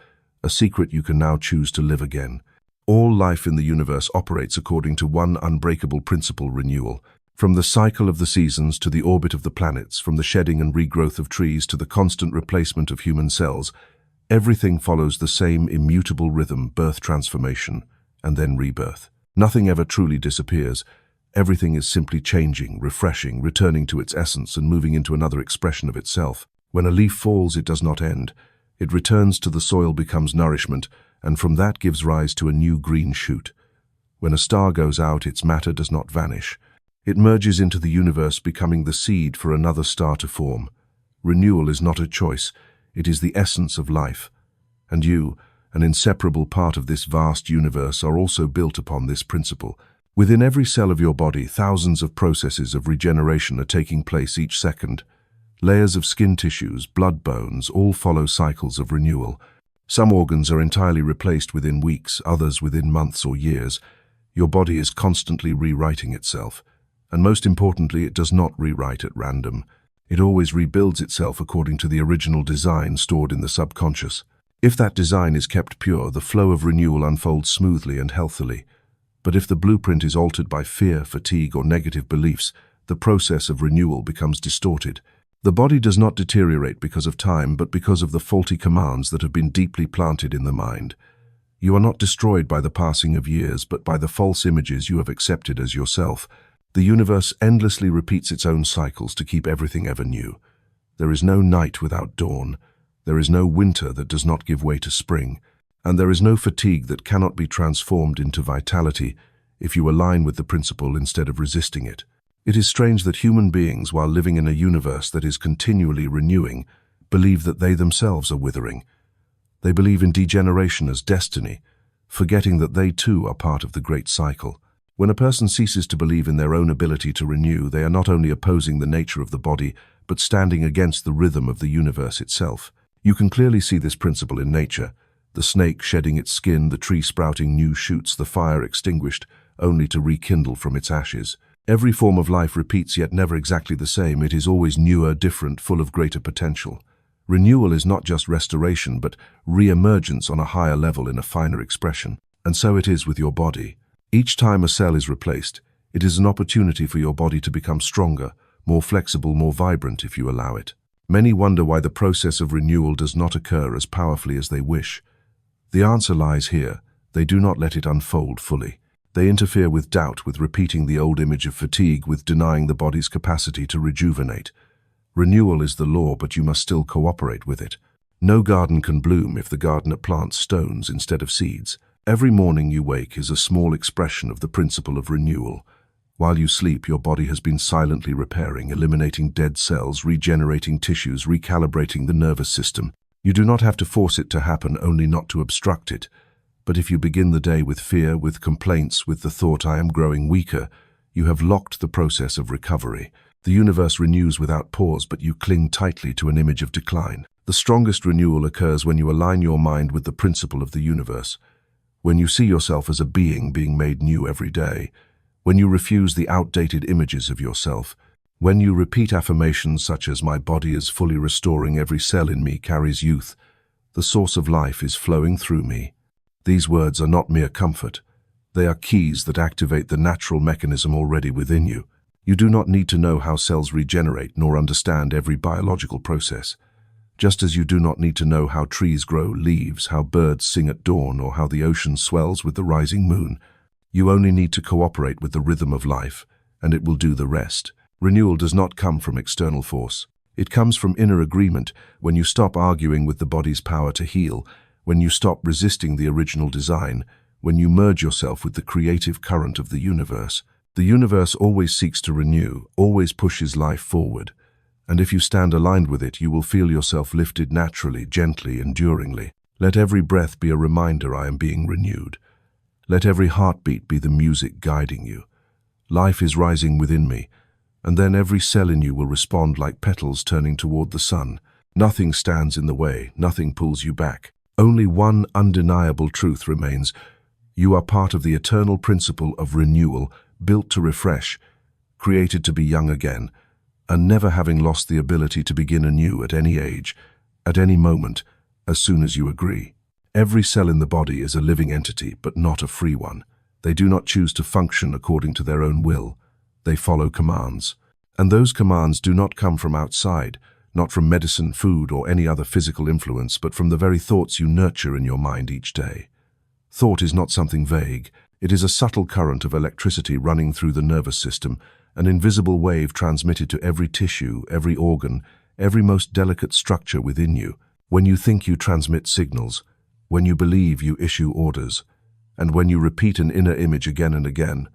a secret you can now choose to live again. All life in the universe operates according to one unbreakable principle: renewal. From the cycle of the seasons to the orbit of the planets, from the shedding and regrowth of trees to the constant replacement of human cells, everything follows the same immutable rhythm: birth, transformation, and then rebirth. Nothing ever truly disappears. Everything is simply changing, refreshing, returning to its essence and moving into another expression of itself. When a leaf falls, it does not end. It returns to the soil, becomes nourishment, and from that gives rise to a new green shoot. When a star goes out, its matter does not vanish. It merges into the universe, becoming the seed for another star to form. Renewal is not a choice. It is the essence of life. And you, an inseparable part of this vast universe, are also built upon this principle. Within every cell of your body, thousands of processes of regeneration are taking place each second. Layers of skin tissues, blood, bones, all follow cycles of renewal. Some organs are entirely replaced within weeks, others within months or years. Your body is constantly rewriting itself. And most importantly, it does not rewrite at random. It always rebuilds itself according to the original design stored in the subconscious. If that design is kept pure, the flow of renewal unfolds smoothly and healthily. But if the blueprint is altered by fear, fatigue, or negative beliefs, the process of renewal becomes distorted. The body does not deteriorate because of time, but because of the faulty commands that have been deeply planted in the mind. You are not destroyed by the passing of years, but by the false images you have accepted as yourself. The universe endlessly repeats its own cycles to keep everything ever new. There is no night without dawn. There is no winter that does not give way to spring. And there is no fatigue that cannot be transformed into vitality if you align with the principle instead of resisting it. It is strange that human beings, while living in a universe that is continually renewing, believe that they themselves are withering. They believe in degeneration as destiny, forgetting that they too are part of the great cycle. When a person ceases to believe in their own ability to renew, they are not only opposing the nature of the body, but standing against the rhythm of the universe itself. You can clearly see this principle in nature: the snake shedding its skin, the tree sprouting new shoots, the fire extinguished, only to rekindle from its ashes. Every form of life repeats, yet never exactly the same. It is always newer, different, full of greater potential. Renewal is not just restoration, but re-emergence on a higher level in a finer expression. And so it is with your body. Each time a cell is replaced, it is an opportunity for your body to become stronger, more flexible, more vibrant if you allow it. Many wonder why the process of renewal does not occur as powerfully as they wish. The answer lies here: they do not let it unfold fully. They interfere with doubt, with repeating the old image of fatigue, with denying the body's capacity to rejuvenate. Renewal is the law, but you must still cooperate with it. No garden can bloom if the gardener plants stones instead of seeds. Every morning you wake is a small expression of the principle of renewal. While you sleep, your body has been silently repairing, eliminating dead cells, regenerating tissues, recalibrating the nervous system. You do not have to force it to happen, only not to obstruct it. But if you begin the day with fear, with complaints, with the thought, "I am growing weaker," you have locked the process of recovery. The universe renews without pause, but you cling tightly to an image of decline. The strongest renewal occurs when you align your mind with the principle of the universe. When you see yourself as a being made new every day, when you refuse the outdated images of yourself, when you repeat affirmations such as "My body is fully restoring, every cell in me carries youth, the source of life is flowing through me." These words are not mere comfort. They are keys that activate the natural mechanism already within you. You do not need to know how cells regenerate nor understand every biological process. Just as you do not need to know how trees grow leaves, how birds sing at dawn, or how the ocean swells with the rising moon. You only need to cooperate with the rhythm of life, and it will do the rest. Renewal does not come from external force. It comes from inner agreement. When you stop arguing with the body's power to heal, when you stop resisting the original design, when you merge yourself with the creative current of the universe. The universe always seeks to renew, always pushes life forward. And if you stand aligned with it, you will feel yourself lifted naturally, gently, enduringly. Let every breath be a reminder I am being renewed. Let every heartbeat be the music guiding you. Life is rising within me, and then every cell in you will respond like petals turning toward the sun. Nothing stands in the way, nothing pulls you back. Only one undeniable truth remains: you are part of the eternal principle of renewal, built to refresh, created to be young again, and never having lost the ability to begin anew at any age, at any moment, as soon as you agree. Every cell in the body is a living entity, but not a free one. They do not choose to function according to their own will. They follow commands. And those commands do not come from outside, not from medicine, food, or any other physical influence, but from the very thoughts you nurture in your mind each day. Thought is not something vague. It is a subtle current of electricity running through the nervous system, an invisible wave transmitted to every tissue, every organ, every most delicate structure within you. When you think, you transmit signals. When you believe, you issue orders. And when you repeat an inner image again and again,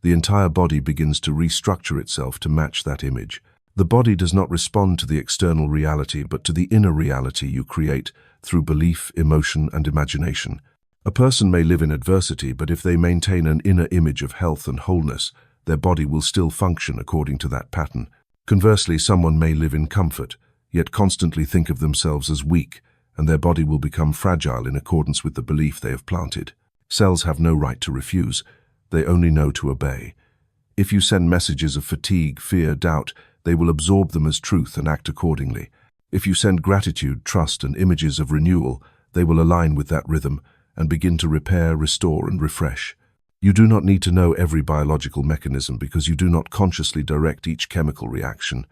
the entire body begins to restructure itself to match that image. The body does not respond to the external reality, but to the inner reality you create through belief, emotion, and imagination. A person may live in adversity, but if they maintain an inner image of health and wholeness, their body will still function according to that pattern. Conversely, someone may live in comfort, yet constantly think of themselves as weak, and their body will become fragile in accordance with the belief they have planted. Cells have no right to refuse. They only know to obey. If you send messages of fatigue, fear, doubt, they will absorb them as truth and act accordingly. If you send gratitude, trust, and images of renewal, they will align with that rhythm and begin to repair, restore, and refresh. You do not need to know every biological mechanism because you do not consciously direct each chemical reaction.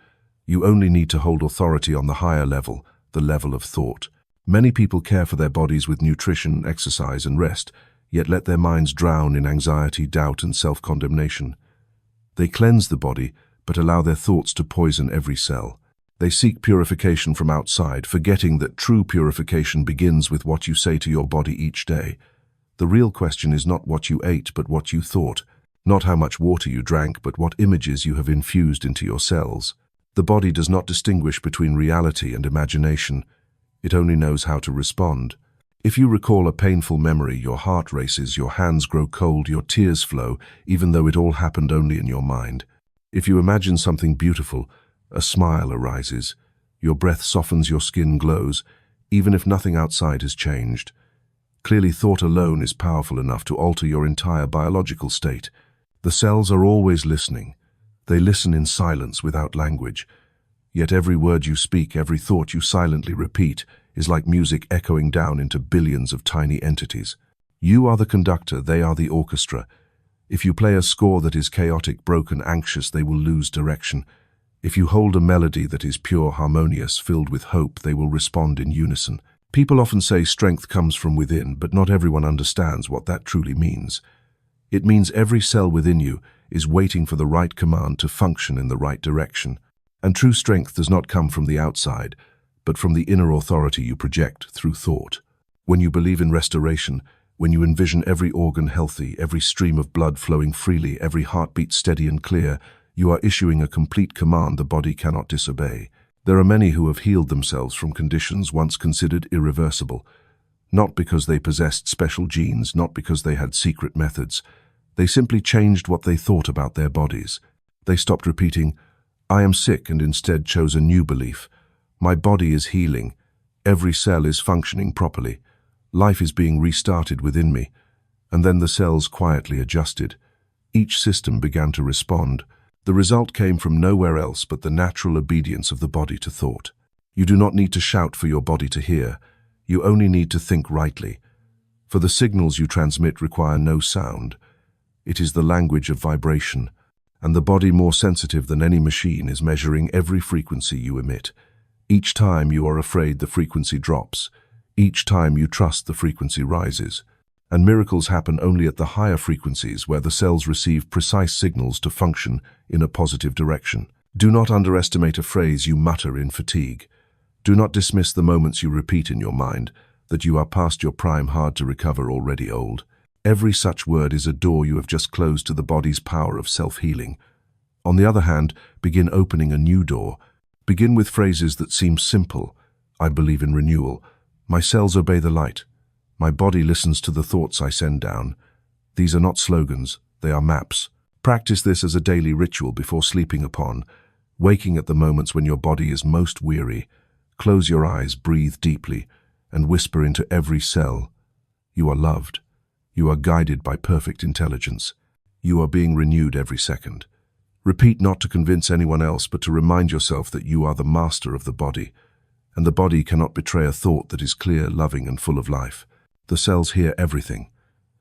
You only need to hold authority on the higher level, the level of thought. Many people care for their bodies with nutrition, exercise, and rest, yet let their minds drown in anxiety, doubt, and self-condemnation. They cleanse the body, but allow their thoughts to poison every cell. They seek purification from outside, forgetting that true purification begins with what you say to your body each day. The real question is not what you ate, but what you thought. Not how much water you drank, but what images you have infused into your cells. The body does not distinguish between reality and imagination. It only knows how to respond. If you recall a painful memory, your heart races, your hands grow cold, your tears flow, even though it all happened only in your mind. If you imagine something beautiful, a smile arises. Your breath softens, your skin glows, even if nothing outside has changed. Clearly, thought alone is powerful enough to alter your entire biological state. The cells are always listening. They listen in silence without language. Yet every word you speak, every thought you silently repeat, is like music echoing down into billions of tiny entities. You are the conductor, they are the orchestra. If you play a score that is chaotic, broken, anxious, they will lose direction. If you hold a melody that is pure, harmonious, filled with hope, they will respond in unison. People often say strength comes from within, but not everyone understands what that truly means. It means every cell within you is waiting for the right command to function in the right direction. And true strength does not come from the outside, but from the inner authority you project through thought. When you believe in restoration, when you envision every organ healthy, every stream of blood flowing freely, every heartbeat steady and clear, you are issuing a complete command the body cannot disobey. There are many who have healed themselves from conditions once considered irreversible, not because they possessed special genes, not because they had secret methods. They simply changed what they thought about their bodies. They stopped repeating, "I am sick," and instead chose a new belief. "My body is healing. Every cell is functioning properly. Life is being restarted within me." And then the cells quietly adjusted. Each system began to respond. The result came from nowhere else but the natural obedience of the body to thought. You do not need to shout for your body to hear. You only need to think rightly. For the signals you transmit require no sound. It is the language of vibration, and the body, more sensitive than any machine, is measuring every frequency you emit. Each time you are afraid, the frequency drops. Each time you trust, the frequency rises. And miracles happen only at the higher frequencies, where the cells receive precise signals to function in a positive direction. Do not underestimate a phrase you mutter in fatigue. Do not dismiss the moments you repeat in your mind, that you are past your prime, hard to recover, already old. Every such word is a door you have just closed to the body's power of self-healing. On the other hand, begin opening a new door. Begin with phrases that seem simple. I believe in renewal. My cells obey the light. My body listens to the thoughts I send down. These are not slogans, they are maps. Practice this as a daily ritual before sleeping upon, waking at the moments when your body is most weary. Close your eyes, breathe deeply, and whisper into every cell, "You are loved. You are guided by perfect intelligence. You are being renewed every second." Repeat not to convince anyone else, but to remind yourself that you are the master of the body, and the body cannot betray a thought that is clear, loving, and full of life. The cells hear everything,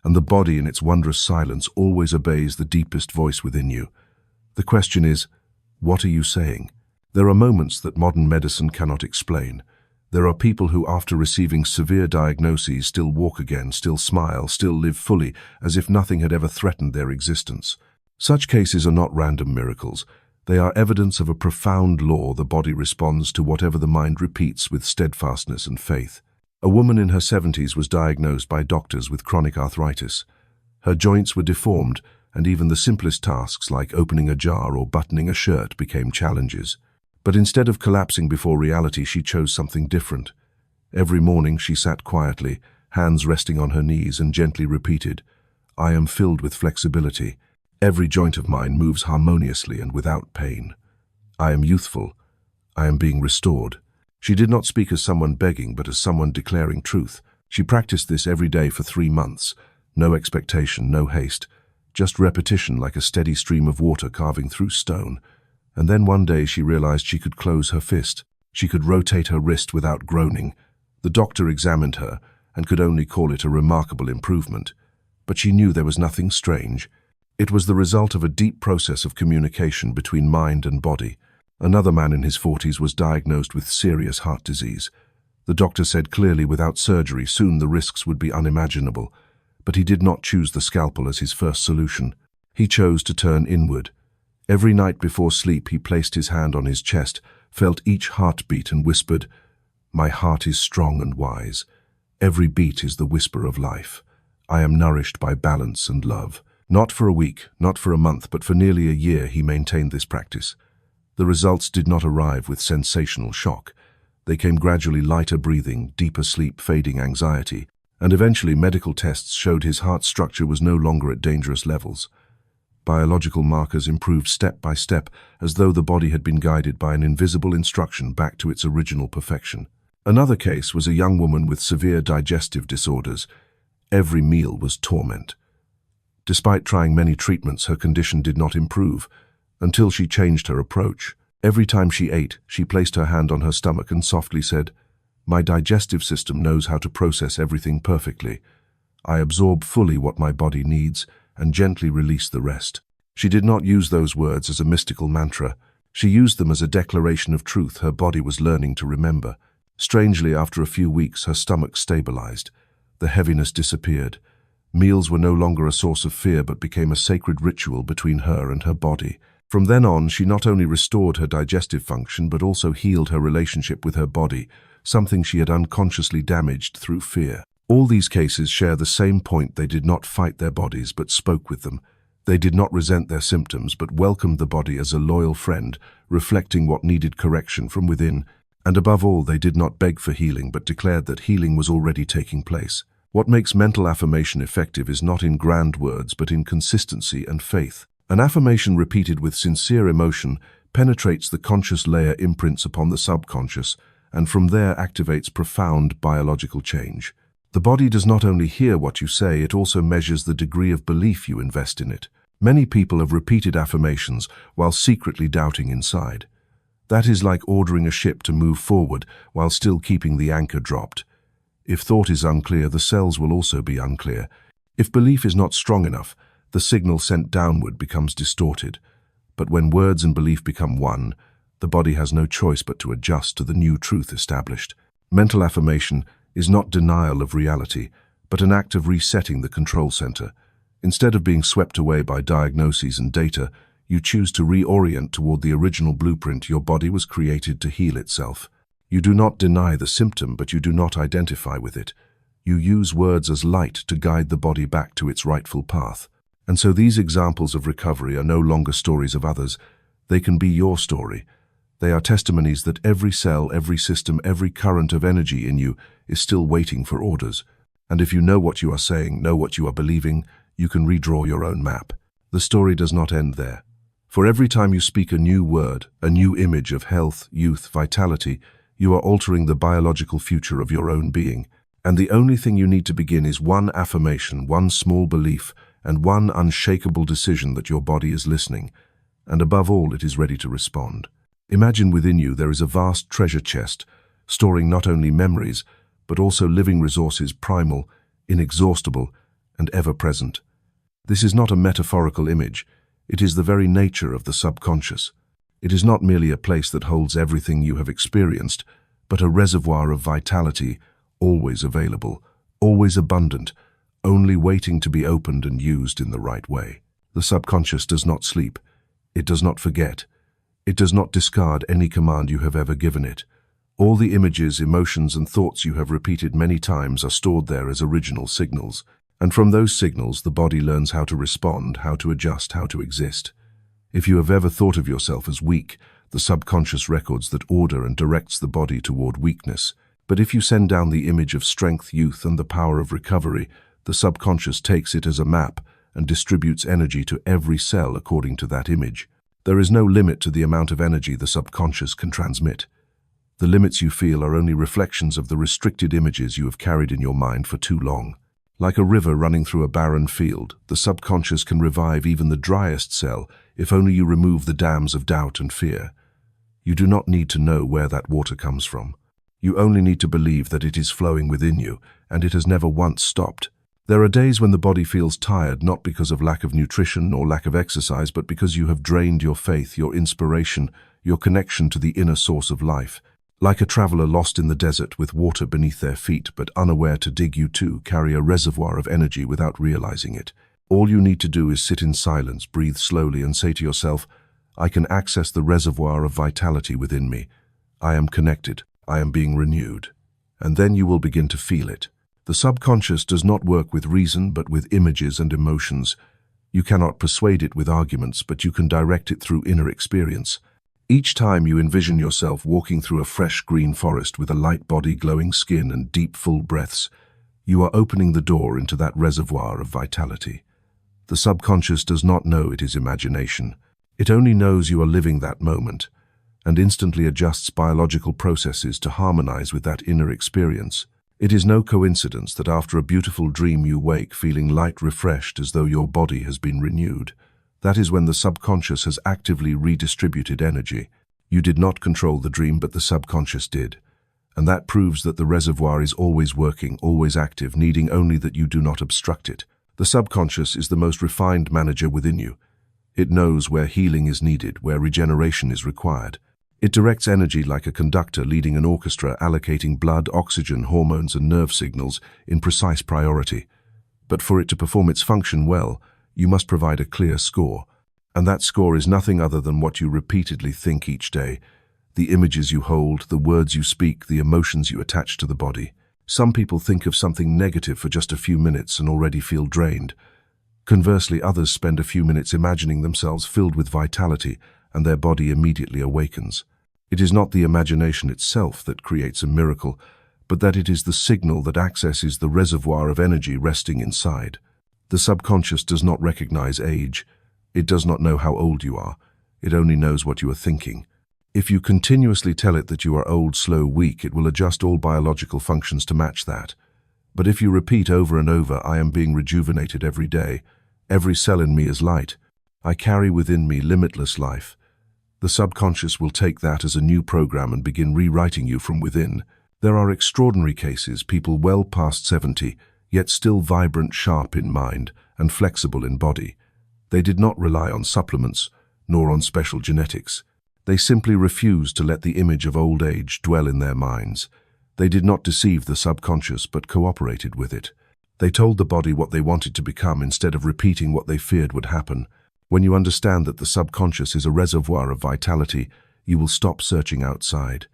and the body in its wondrous silence always obeys the deepest voice within you. The question is, what are you saying? There are moments that modern medicine cannot explain. There are people who, after receiving severe diagnoses, still walk again, still smile, still live fully, as if nothing had ever threatened their existence. Such cases are not random miracles. They are evidence of a profound law. The body responds to whatever the mind repeats with steadfastness and faith. A woman in her 70s was diagnosed by doctors with chronic arthritis. Her joints were deformed, and even the simplest tasks like opening a jar or buttoning a shirt became challenges. But instead of collapsing before reality, she chose something different. Every morning she sat quietly, hands resting on her knees, and gently repeated, "I am filled with flexibility. Every joint of mine moves harmoniously and without pain. I am youthful. I am being restored." She did not speak as someone begging, but as someone declaring truth. She practiced this every day for 3 months. No expectation, no haste, just repetition like a steady stream of water carving through stone. And then one day she realized she could close her fist. She could rotate her wrist without groaning. The doctor examined her and could only call it a remarkable improvement. But she knew there was nothing strange. It was the result of a deep process of communication between mind and body. Another man in his 40s was diagnosed with serious heart disease. The doctor said clearly, without surgery, soon the risks would be unimaginable. But he did not choose the scalpel as his first solution. He chose to turn inward. Every night before sleep, he placed his hand on his chest, felt each heartbeat, and whispered, "My heart is strong and wise. Every beat is the whisper of life. I am nourished by balance and love." Not for a week, not for a month, but for nearly a year he maintained this practice. The results did not arrive with sensational shock. They came gradually: lighter breathing, deeper sleep, fading anxiety, and eventually medical tests showed his heart structure was no longer at dangerous levels. Biological markers improved step by step, as though the body had been guided by an invisible instruction back to its original perfection. Another case was a young woman with severe digestive disorders. Every meal was torment. Despite trying many treatments, her condition did not improve, until she changed her approach. Every time she ate, she placed her hand on her stomach and softly said, "My digestive system knows how to process everything perfectly. I absorb fully what my body needs and gently release the rest." She did not use those words as a mystical mantra. She used them as a declaration of truth her body was learning to remember. Strangely, after a few weeks, her stomach stabilized. The heaviness disappeared. Meals were no longer a source of fear, but became a sacred ritual between her and her body. From then on, she not only restored her digestive function, but also healed her relationship with her body, something she had unconsciously damaged through fear. All these cases share the same point: they did not fight their bodies, but spoke with them. They did not resent their symptoms, but welcomed the body as a loyal friend, reflecting what needed correction from within. And above all, they did not beg for healing, but declared that healing was already taking place. What makes mental affirmation effective is not in grand words, but in consistency and faith. An affirmation repeated with sincere emotion penetrates the conscious layer, imprints upon the subconscious, and from there activates profound biological change. The body does not only hear what you say, it also measures the degree of belief you invest in it. Many people have repeated affirmations while secretly doubting inside. That is like ordering a ship to move forward while still keeping the anchor dropped. If thought is unclear, the cells will also be unclear. If belief is not strong enough, the signal sent downward becomes distorted. But when words and belief become one, the body has no choice but to adjust to the new truth established. Mental affirmation is not denial of reality, but an act of resetting the control center. Instead of being swept away by diagnoses and data, you choose to reorient toward the original blueprint. Your body was created to heal itself. You do not deny the symptom, but you do not identify with it. You use words as light to guide the body back to its rightful path. And so these examples of recovery are no longer stories of others. They can be your story. They are testimonies that every cell, every system, every current of energy in you is still waiting for orders. And if you know what you are saying, know what you are believing, you can redraw your own map. The story does not end there. For every time you speak a new word, a new image of health, youth, vitality, you are altering the biological future of your own being. And the only thing you need to begin is one affirmation, one small belief, and one unshakable decision that your body is listening, and above all, it is ready to respond. Imagine within you there is a vast treasure chest, storing not only memories, but also living resources, primal, inexhaustible, and ever-present. This is not a metaphorical image. It is the very nature of the subconscious. It is not merely a place that holds everything you have experienced, but a reservoir of vitality, always available, always abundant, only waiting to be opened and used in the right way. The subconscious does not sleep. It does not forget. It does not discard any command you have ever given it. All the images, emotions, and thoughts you have repeated many times are stored there as original signals. And from those signals, the body learns how to respond, how to adjust, how to exist. If you have ever thought of yourself as weak, the subconscious records that order and directs the body toward weakness. But if you send down the image of strength, youth, and the power of recovery, the subconscious takes it as a map and distributes energy to every cell according to that image. There is no limit to the amount of energy the subconscious can transmit. The limits you feel are only reflections of the restricted images you have carried in your mind for too long. Like a river running through a barren field, the subconscious can revive even the driest cell if only you remove the dams of doubt and fear. You do not need to know where that water comes from. You only need to believe that it is flowing within you, and it has never once stopped. There are days when the body feels tired, not because of lack of nutrition or lack of exercise, but because you have drained your faith, your inspiration, your connection to the inner source of life. Like a traveler lost in the desert with water beneath their feet, but unaware to dig, you too carry a reservoir of energy without realizing it. All you need to do is sit in silence, breathe slowly, and say to yourself, I can access the reservoir of vitality within me. I am connected. I am being renewed. And then you will begin to feel it. The subconscious does not work with reason, but with images and emotions. You cannot persuade it with arguments, but you can direct it through inner experience. Each time you envision yourself walking through a fresh green forest with a light body, glowing skin, and deep, full breaths, you are opening the door into that reservoir of vitality. The subconscious does not know it is imagination. It only knows you are living that moment, and instantly adjusts biological processes to harmonize with that inner experience. It is no coincidence that after a beautiful dream you wake feeling light, refreshed, as though your body has been renewed. That is when the subconscious has actively redistributed energy. You did not control the dream, but the subconscious did. And that proves that the reservoir is always working, always active, needing only that you do not obstruct it. The subconscious is the most refined manager within you. It knows where healing is needed, where regeneration is required. It directs energy like a conductor leading an orchestra, allocating blood, oxygen, hormones, and nerve signals in precise priority. But for it to perform its function well, you must provide a clear score. And that score is nothing other than what you repeatedly think each day, the images you hold, the words you speak, the emotions you attach to the body. Some people think of something negative for just a few minutes and already feel drained. Conversely, others spend a few minutes imagining themselves filled with vitality, and their body immediately awakens. It is not the imagination itself that creates a miracle, but that it is the signal that accesses the reservoir of energy resting inside. The subconscious does not recognize age. It does not know how old you are. It only knows what you are thinking. If you continuously tell it that you are old, slow, weak, it will adjust all biological functions to match that. But if you repeat over and over, I am being rejuvenated every day, every cell in me is light, I carry within me limitless life, the subconscious will take that as a new program and begin rewriting you from within. There are extraordinary cases, people well past 70, yet still vibrant, sharp in mind, and flexible in body. They did not rely on supplements, nor on special genetics. They simply refused to let the image of old age dwell in their minds. They did not deceive the subconscious, but cooperated with it. They told the body what they wanted to become instead of repeating what they feared would happen. When you understand that the subconscious is a reservoir of vitality, you will stop searching outside.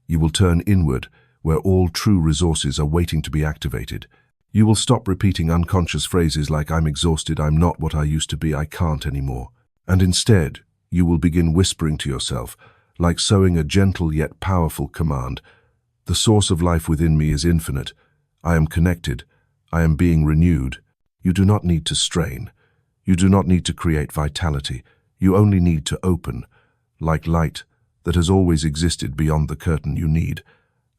You will turn inward, where all true resources are waiting to be activated. You will stop repeating unconscious phrases like, I'm exhausted, I'm not what I used to be, I can't anymore. And instead, you will begin whispering to yourself, like sowing a gentle yet powerful command. The source of life within me is infinite. I am connected. I am being renewed. You do not need to strain. You do not need to create vitality. You only need to open, like light that has always existed beyond the curtain you need,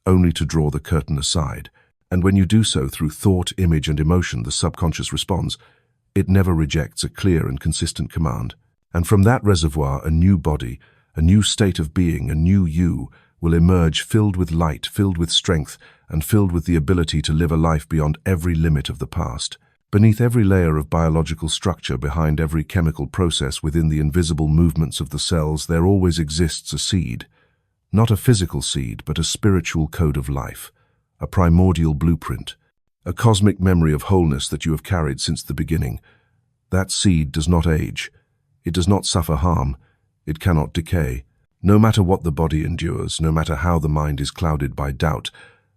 only to draw the curtain aside. And when you do so through thought, image, and emotion, the subconscious responds. It never rejects a clear and consistent command. And from that reservoir, a new body, a new state of being, a new you will emerge, filled with light, filled with strength, and filled with the ability to live a life beyond every limit of the past. Beneath every layer of biological structure, behind every chemical process, within the invisible movements of the cells, there always exists a seed. Not a physical seed, but a spiritual code of life, a primordial blueprint, a cosmic memory of wholeness that you have carried since the beginning. That seed does not age. It does not suffer harm. It cannot decay. No matter what the body endures, no matter how the mind is clouded by doubt,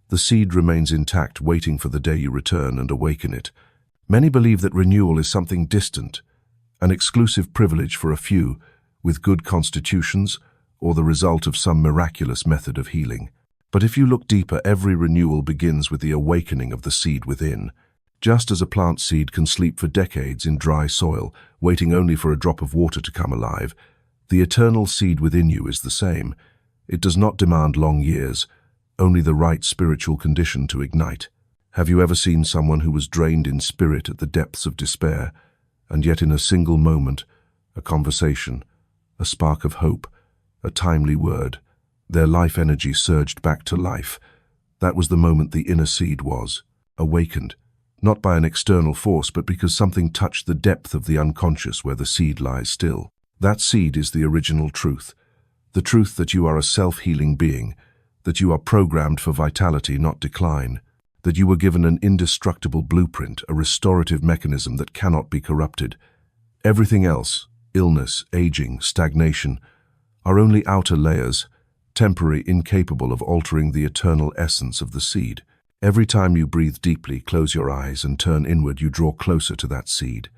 the seed remains intact, waiting for the day you return and awaken it. Many believe that renewal is something distant, an exclusive privilege for a few, with good constitutions, or the result of some miraculous method of healing. But if you look deeper, every renewal begins with the awakening of the seed within. Just as a plant seed can sleep for decades in dry soil, waiting only for a drop of water to come alive, the eternal seed within you is the same. It does not demand long years, only the right spiritual condition to ignite. Have you ever seen someone who was drained in spirit at the depths of despair, and yet in a single moment, a conversation, a spark of hope, a timely word, their life energy surged back to life? That was the moment the inner seed was awakened, not by an external force, but because something touched the depth of the unconscious where the seed lies still. That seed is the original truth, the truth that you are a self-healing being, that you are programmed for vitality, not decline, that you were given an indestructible blueprint, a restorative mechanism that cannot be corrupted. Everything else, illness, aging, stagnation, are only outer layers, temporary, incapable of altering the eternal essence of the seed. Every time you breathe deeply, close your eyes, and turn inward, you draw closer to that seed.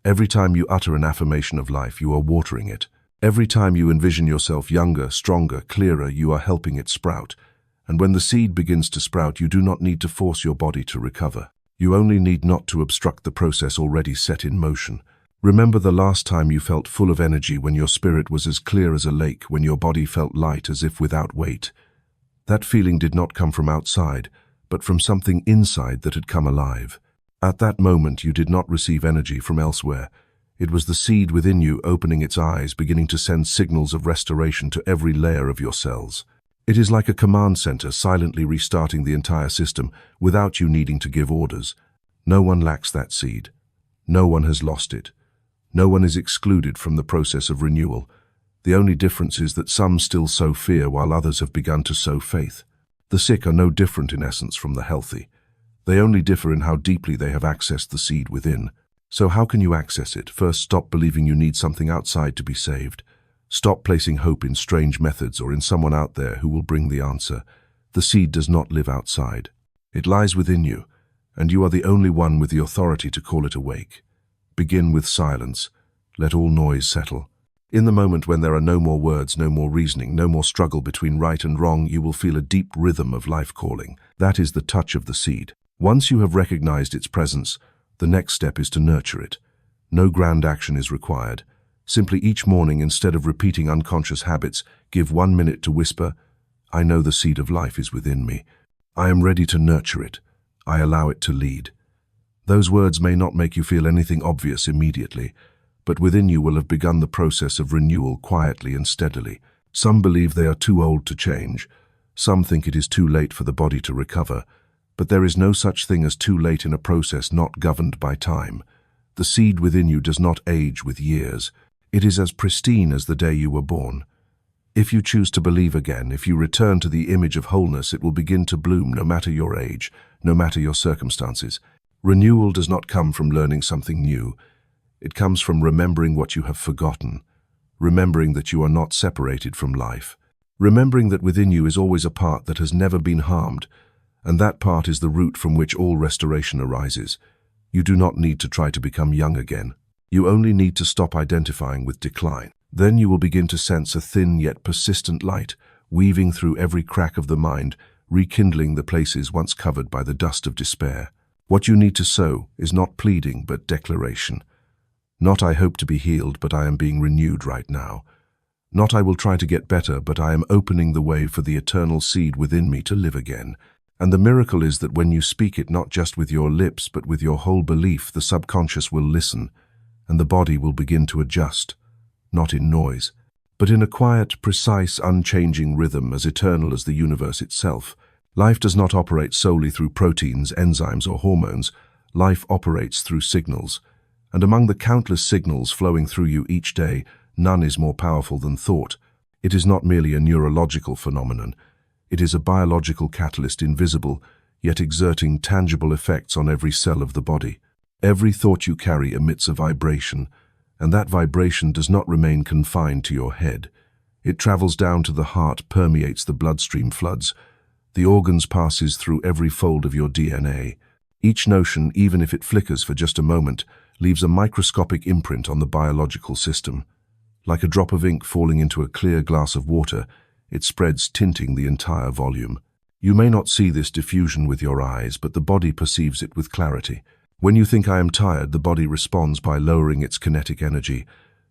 Every time you utter an affirmation of life, you are watering it. Every time you envision yourself younger, stronger, clearer, you are helping it sprout. And when the seed begins to sprout, you do not need to force your body to recover. You only need not to obstruct the process already set in motion. Remember the last time you felt full of energy, when your spirit was as clear as a lake, when your body felt light as if without weight. That feeling did not come from outside, but from something inside that had come alive. At that moment, you did not receive energy from elsewhere. It was the seed within you opening its eyes, beginning to send signals of restoration to every layer of your cells. It is like a command center silently restarting the entire system without you needing to give orders. No one lacks that seed. No one has lost it. No one is excluded from the process of renewal. The only difference is that some still sow fear while others have begun to sow faith. The sick are no different in essence from the healthy. They only differ in how deeply they have accessed the seed within. So how can you access it? First, stop believing you need something outside to be saved. Stop placing hope in strange methods or in someone out there who will bring the answer. The seed does not live outside. It lies within you, and you are the only one with the authority to call it awake. Begin with silence. Let all noise settle. In the moment when there are no more words, no more reasoning, no more struggle between right and wrong, you will feel a deep rhythm of life calling. That is the touch of the seed. Once you have recognized its presence, the next step is to nurture it. No grand action is required. Simply each morning, instead of repeating unconscious habits, give 1 minute to whisper, "I know the seed of life is within me. I am ready to nurture it. I allow it to lead." Those words may not make you feel anything obvious immediately, but within you will have begun the process of renewal quietly and steadily. Some believe they are too old to change. Some think it is too late for the body to recover. But there is no such thing as too late in a process not governed by time. The seed within you does not age with years. It is as pristine as the day you were born. If you choose to believe again, if you return to the image of wholeness, it will begin to bloom no matter your age, no matter your circumstances. Renewal does not come from learning something new. It comes from remembering what you have forgotten, remembering that you are not separated from life, remembering that within you is always a part that has never been harmed, and that part is the root from which all restoration arises. You do not need to try to become young again. You only need to stop identifying with decline. Then you will begin to sense a thin yet persistent light, weaving through every crack of the mind, rekindling the places once covered by the dust of despair. What you need to sow is not pleading, but declaration. Not "I hope to be healed, but I am being renewed right now." Not "I will try to get better, but I am opening the way for the eternal seed within me to live again." And the miracle is that when you speak it not just with your lips, but with your whole belief, the subconscious will listen, and the body will begin to adjust, not in noise, but in a quiet, precise, unchanging rhythm as eternal as the universe itself. Life does not operate solely through proteins, enzymes, or hormones. Life operates through signals, and among the countless signals flowing through you each day, none is more powerful than thought. It is not merely a neurological phenomenon. It is a biological catalyst, invisible, yet exerting tangible effects on every cell of the body. Every thought you carry emits a vibration, and that vibration does not remain confined to your head. It travels down to the heart, permeates the bloodstream, floods the organs, passes through every fold of your DNA. Each notion, even if it flickers for just a moment, leaves a microscopic imprint on the biological system. Like a drop of ink falling into a clear glass of water, it spreads, tinting the entire volume. You may not see this diffusion with your eyes, but the body perceives it with clarity. When you think I am tired, the body responds by lowering its kinetic energy.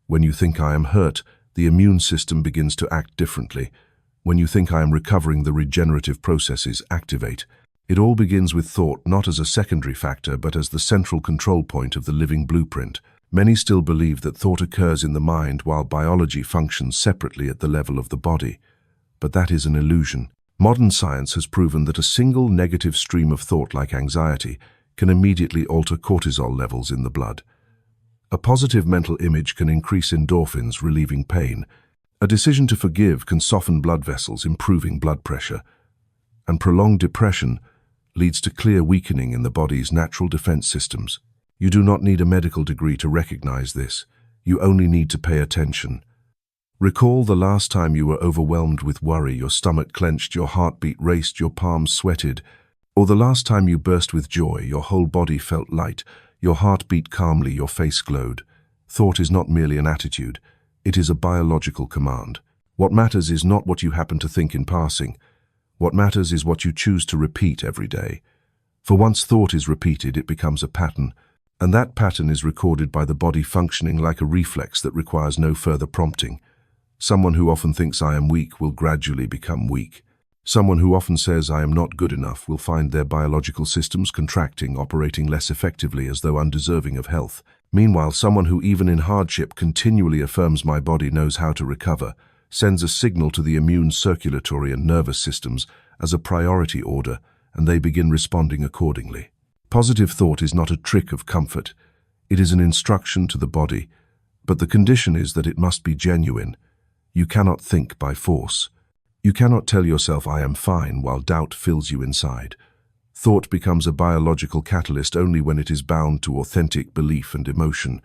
When you think I am hurt, the immune system begins to act differently. When you think I am recovering, the regenerative processes activate. It all begins with thought, not as a secondary factor, but as the central control point of the living blueprint. Many still believe that thought occurs in the mind while biology functions separately at the level of the body. But that is an illusion. Modern science has proven that a single negative stream of thought, like anxiety, can immediately alter cortisol levels in the blood. A positive mental image can increase endorphins, relieving pain. A decision to forgive can soften blood vessels, improving blood pressure. And prolonged depression leads to clear weakening in the body's natural defense systems. You do not need a medical degree to recognize this. You only need to pay attention. Recall the last time you were overwhelmed with worry, your stomach clenched, your heartbeat raced, your palms sweated. Or the last time you burst with joy, your whole body felt light, your heart beat calmly, your face glowed. Thought is not merely an attitude. It is a biological command. What matters is not what you happen to think in passing. What matters is what you choose to repeat every day. For once thought is repeated, it becomes a pattern, and that pattern is recorded by the body, functioning like a reflex that requires no further prompting. Someone who often thinks I am weak will gradually become weak. Someone who often says I am not good enough will find their biological systems contracting, operating less effectively as though undeserving of health. Meanwhile, someone who even in hardship continually affirms my body knows how to recover, sends a signal to the immune, circulatory and nervous systems as a priority order, and they begin responding accordingly. Positive thought is not a trick of comfort. It is an instruction to the body, but the condition is that it must be genuine. You cannot think by force. You cannot tell yourself I am fine while doubt fills you inside. Thought becomes a biological catalyst only when it is bound to authentic belief and emotion.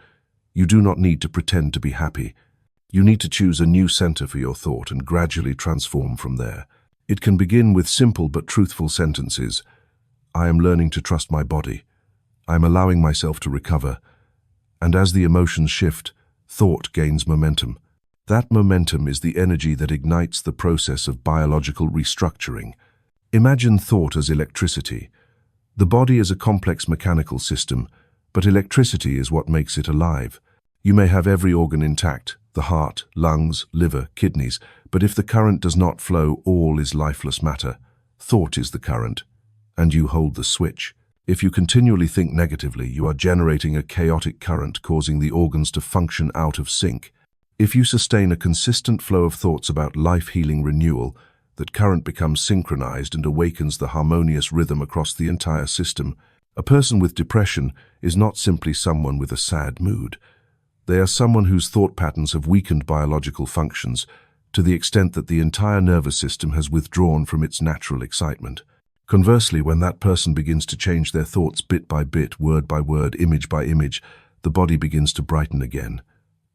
You do not need to pretend to be happy. You need to choose a new center for your thought and gradually transform from there. It can begin with simple but truthful sentences. I am learning to trust my body. I am allowing myself to recover. And as the emotions shift, thought gains momentum. That momentum is the energy that ignites the process of biological restructuring. Imagine thought as electricity. The body is a complex mechanical system, but electricity is what makes it alive. You may have every organ intact, the heart, lungs, liver, kidneys, but if the current does not flow, all is lifeless matter. Thought is the current, and you hold the switch. If you continually think negatively, you are generating a chaotic current, causing the organs to function out of sync. If you sustain a consistent flow of thoughts about life-healing renewal, that current becomes synchronized and awakens the harmonious rhythm across the entire system. A person with depression is not simply someone with a sad mood. They are someone whose thought patterns have weakened biological functions to the extent that the entire nervous system has withdrawn from its natural excitement. Conversely, when that person begins to change their thoughts bit by bit, word by word, image by image, the body begins to brighten again.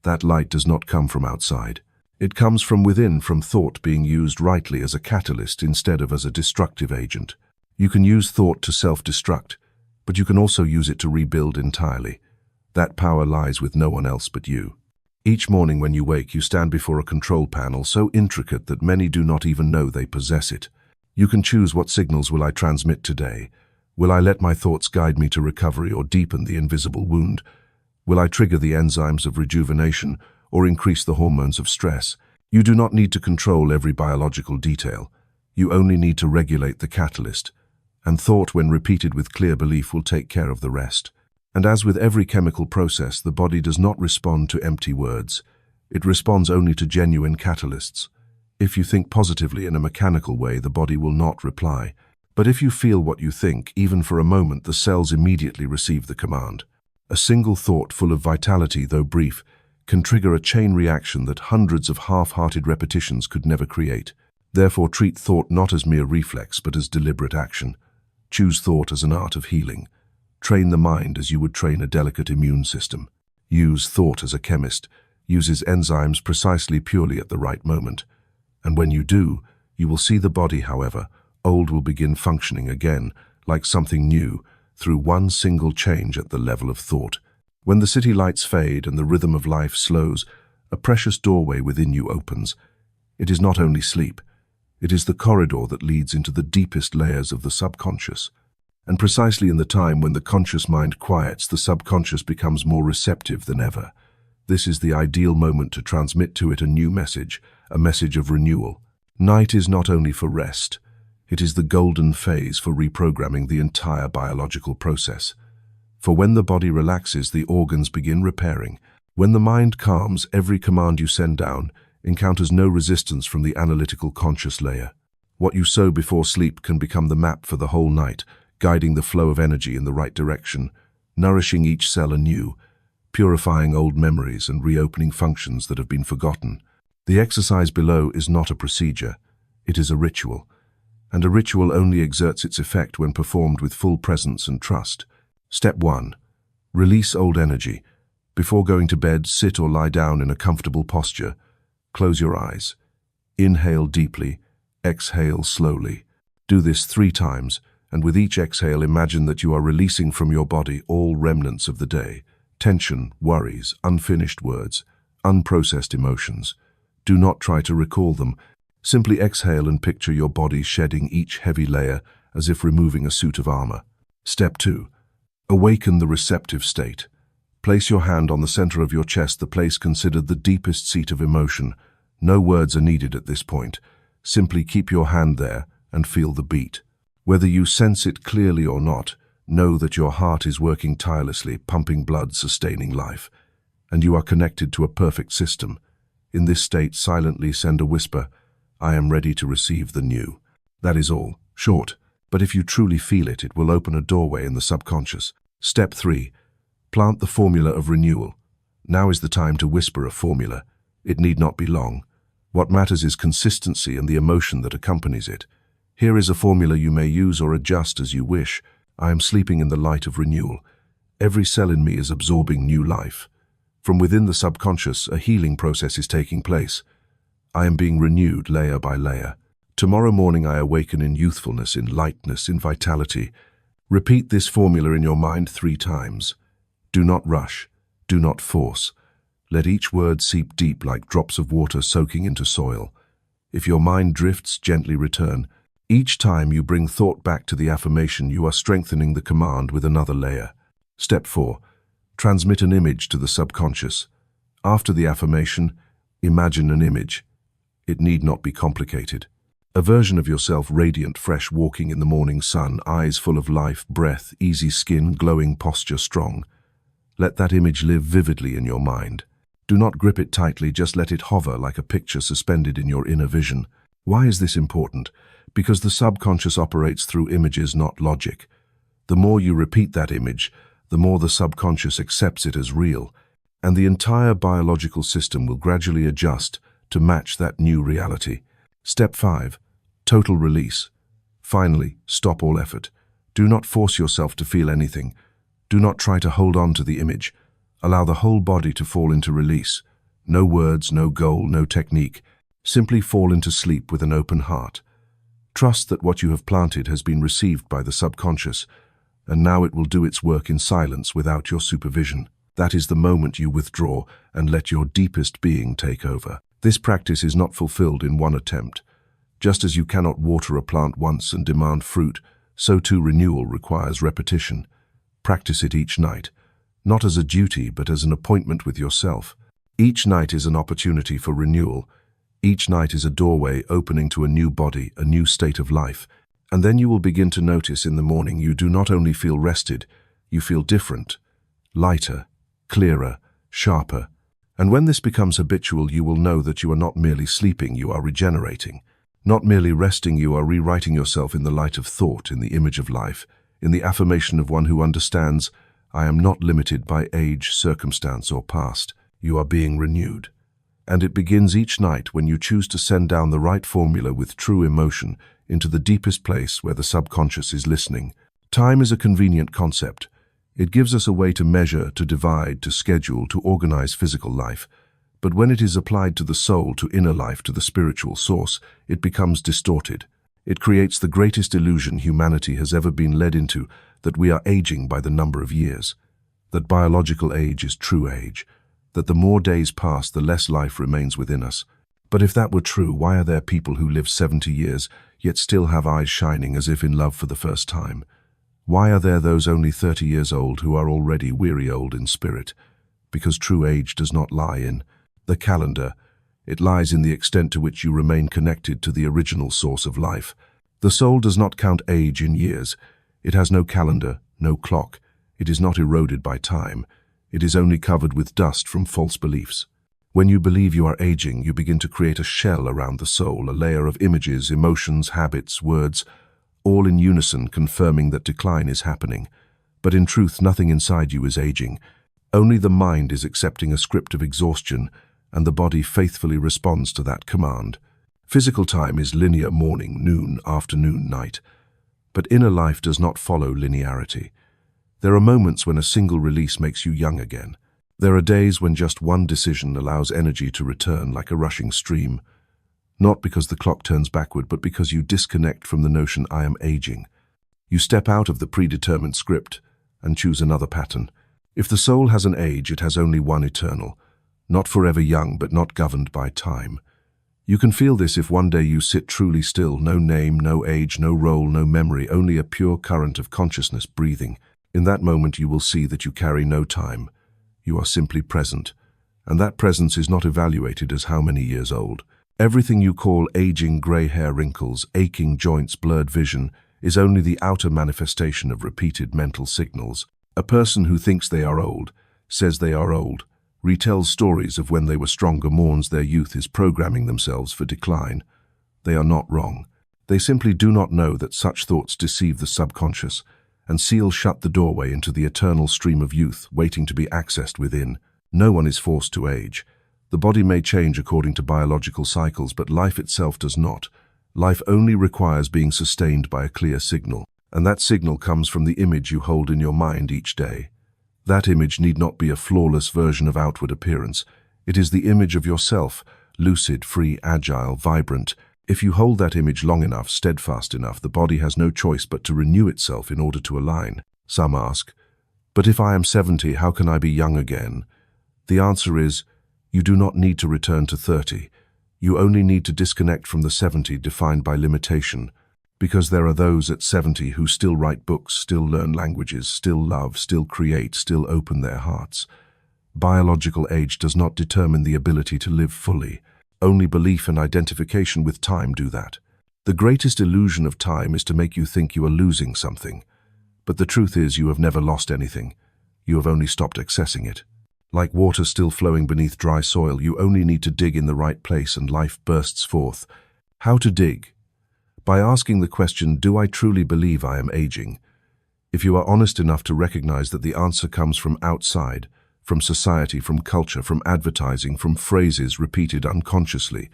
That light does not come from outside. It comes from within, from thought being used rightly as a catalyst instead of as a destructive agent. You can use thought to self-destruct, but you can also use it to rebuild entirely. That power lies with no one else but you. Each morning when you wake, you stand before a control panel so intricate that many do not even know they possess it. You can choose: what signals will I transmit today? Will I let my thoughts guide me to recovery or deepen the invisible wound? Will I trigger the enzymes of rejuvenation or increase the hormones of stress? You do not need to control every biological detail. You only need to regulate the catalyst. And thought, when repeated with clear belief, will take care of the rest. And as with every chemical process, the body does not respond to empty words. It responds only to genuine catalysts. If you think positively in a mechanical way, the body will not reply. But if you feel what you think, even for a moment, the cells immediately receive the command. A single thought, full of vitality though brief, can trigger a chain reaction that hundreds of half-hearted repetitions could never create. Therefore, treat thought not as mere reflex, but as deliberate action. Choose thought as an art of healing. Train the mind as you would train a delicate immune system. Use thought as a chemist uses enzymes precisely purely at the right moment. And when you do, you will see the body, however, old will begin functioning again, like something new, through one single change at the level of thought. When the city lights fade and the rhythm of life slows, a precious doorway within you opens. It is not only sleep, it is the corridor that leads into the deepest layers of the subconscious. And precisely in the time when the conscious mind quiets, the subconscious becomes more receptive than ever. This is the ideal moment to transmit to it a new message, a message of renewal. Night is not only for rest, it is the golden phase for reprogramming the entire biological process. For when the body relaxes, the organs begin repairing. When the mind calms, every command you send down encounters no resistance from the analytical conscious layer. What you sow before sleep can become the map for the whole night, guiding the flow of energy in the right direction, nourishing each cell anew, purifying old memories and reopening functions that have been forgotten. The exercise below is not a procedure, it is a ritual. And a ritual only exerts its effect when performed with full presence and trust. Step 1. Release old energy. Before going to bed, sit or lie down in a comfortable posture. Close your eyes. Inhale deeply, exhale slowly. Do this 3 times, and with each exhale imagine that you are releasing from your body all remnants of the day. Tension, worries, unfinished words, unprocessed emotions. Do not try to recall them. Simply exhale and picture your body shedding each heavy layer as if removing a suit of armor. Step 2. Awaken the receptive state. Place your hand on the center of your chest, the place considered the deepest seat of emotion. No words are needed at this point. Simply keep your hand there and feel the beat. Whether you sense it clearly or not, know that your heart is working tirelessly, pumping blood, sustaining life. And you are connected to a perfect system. In this state, silently send a whisper, "I am ready to receive the new." That is all. Short. But if you truly feel it, it will open a doorway in the subconscious. Step 3. Plant the formula of renewal. Now is the time to whisper a formula. It need not be long. What matters is consistency and the emotion that accompanies it. Here is a formula you may use or adjust as you wish. I am sleeping in the light of renewal. Every cell in me is absorbing new life. From within the subconscious, a healing process is taking place. I am being renewed layer by layer. Tomorrow morning I awaken in youthfulness, in lightness, in vitality. Repeat this formula in your mind 3 times. Do not rush. Do not force. Let each word seep deep like drops of water soaking into soil. If your mind drifts, gently return. Each time you bring thought back to the affirmation, you are strengthening the command with another layer. Step 4. Transmit an image to the subconscious. After the affirmation, imagine an image. It need not be complicated. A version of yourself radiant, fresh, walking in the morning sun, eyes full of life, breath, easy skin, glowing posture, strong. Let that image live vividly in your mind. Do not grip it tightly, just let it hover like a picture suspended in your inner vision. Why is this important? Because the subconscious operates through images, not logic. The more you repeat that image, the more the subconscious accepts it as real, and the entire biological system will gradually adjust to match that new reality. Step 5. Total release. Finally, stop all effort. Do not force yourself to feel anything. Do not try to hold on to the image. Allow the whole body to fall into release. No words, no goal, no technique. Simply fall into sleep with an open heart. Trust that what you have planted has been received by the subconscious, and now it will do its work in silence without your supervision. That is the moment you withdraw and let your deepest being take over. This practice is not fulfilled in one attempt. Just as you cannot water a plant once and demand fruit, so too renewal requires repetition. Practice it each night, not as a duty but as an appointment with yourself. Each night is an opportunity for renewal. Each night is a doorway opening to a new body, a new state of life. And then you will begin to notice in the morning you do not only feel rested, you feel different, lighter, clearer, sharper. And when this becomes habitual, you will know that you are not merely sleeping, you are regenerating. Not merely resting, you are rewriting yourself in the light of thought, in the image of life, in the affirmation of one who understands, I am not limited by age, circumstance, or past. You are being renewed. And it begins each night when you choose to send down the right formula with true emotion into the deepest place where the subconscious is listening. Time is a convenient concept. It gives us a way to measure, to divide, to schedule, to organize physical life. But when it is applied to the soul, to inner life, to the spiritual source, it becomes distorted. It creates the greatest illusion humanity has ever been led into, that we are aging by the number of years, that biological age is true age, that the more days pass, the less life remains within us. But if that were true, why are there people who live 70 years, yet still have eyes shining as if in love for the first time? Why are there those only 30 years old who are already weary old in spirit? Because true age does not lie in the calendar. It lies in the extent to which you remain connected to the original source of life. The soul does not count age in years. It has no calendar, no clock. It is not eroded by time. It is only covered with dust from false beliefs. When you believe you are aging, you begin to create a shell around the soul, a layer of images, emotions, habits, words, all in unison confirming that decline is happening. But in truth, nothing inside you is aging. Only the mind is accepting a script of exhaustion, and the body faithfully responds to that command. Physical time is linear: morning, noon, afternoon, night. But inner life does not follow linearity. There are moments when a single release makes you young again. There are days when just one decision allows energy to return like a rushing stream. Not because the clock turns backward, but because you disconnect from the notion I am aging. You step out of the predetermined script and choose another pattern. If the soul has an age, it has only one: eternal. Not forever young, but not governed by time. You can feel this if one day you sit truly still, no name, no age, no role, no memory, only a pure current of consciousness breathing. In that moment you will see that you carry no time. You are simply present, and that presence is not evaluated as how many years old. Everything you call aging, grey hair, wrinkles, aching joints, blurred vision, is only the outer manifestation of repeated mental signals. A person who thinks they are old, says they are old, retells stories of when they were stronger, mourns their youth, is programming themselves for decline. They are not wrong. They simply do not know that such thoughts deceive the subconscious and seal shut the doorway into the eternal stream of youth waiting to be accessed within. No one is forced to age. The body may change according to biological cycles, but life itself does not. Life only requires being sustained by a clear signal, and that signal comes from the image you hold in your mind each day. That image need not be a flawless version of outward appearance. It is the image of yourself, lucid, free, agile, vibrant. If you hold that image long enough, steadfast enough, the body has no choice but to renew itself in order to align. Some ask, but if I am 70, how can I be young again? The answer is, you do not need to return to 30. You only need to disconnect from the 70 defined by limitation. Because there are those at 70 who still write books, still learn languages, still love, still create, still open their hearts. Biological age does not determine the ability to live fully. Only belief and identification with time do that. The greatest illusion of time is to make you think you are losing something. But the truth is, you have never lost anything. You have only stopped accessing it. Like water still flowing beneath dry soil, you only need to dig in the right place and life bursts forth. How to dig? By asking the question, do I truly believe I am aging? If you are honest enough to recognize that the answer comes from outside, from society, from culture, from advertising, from phrases repeated unconsciously,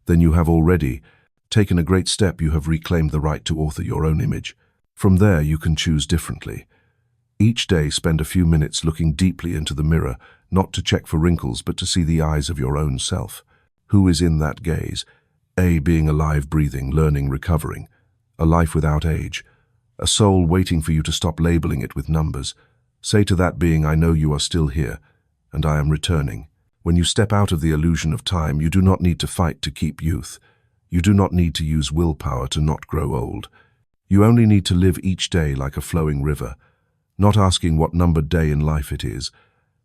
then you have already taken a great step. You have reclaimed the right to author your own image. From there, you can choose differently. Each day, spend a few minutes looking deeply into the mirror, not to check for wrinkles, but to see the eyes of your own self. Who is in that gaze? A, being alive, breathing, learning, recovering. A life without age. A soul waiting for you to stop labeling it with numbers. Say to that being, I know you are still here, and I am returning. When you step out of the illusion of time, you do not need to fight to keep youth. You do not need to use willpower to not grow old. You only need to live each day like a flowing river, not asking what numbered day in life it is,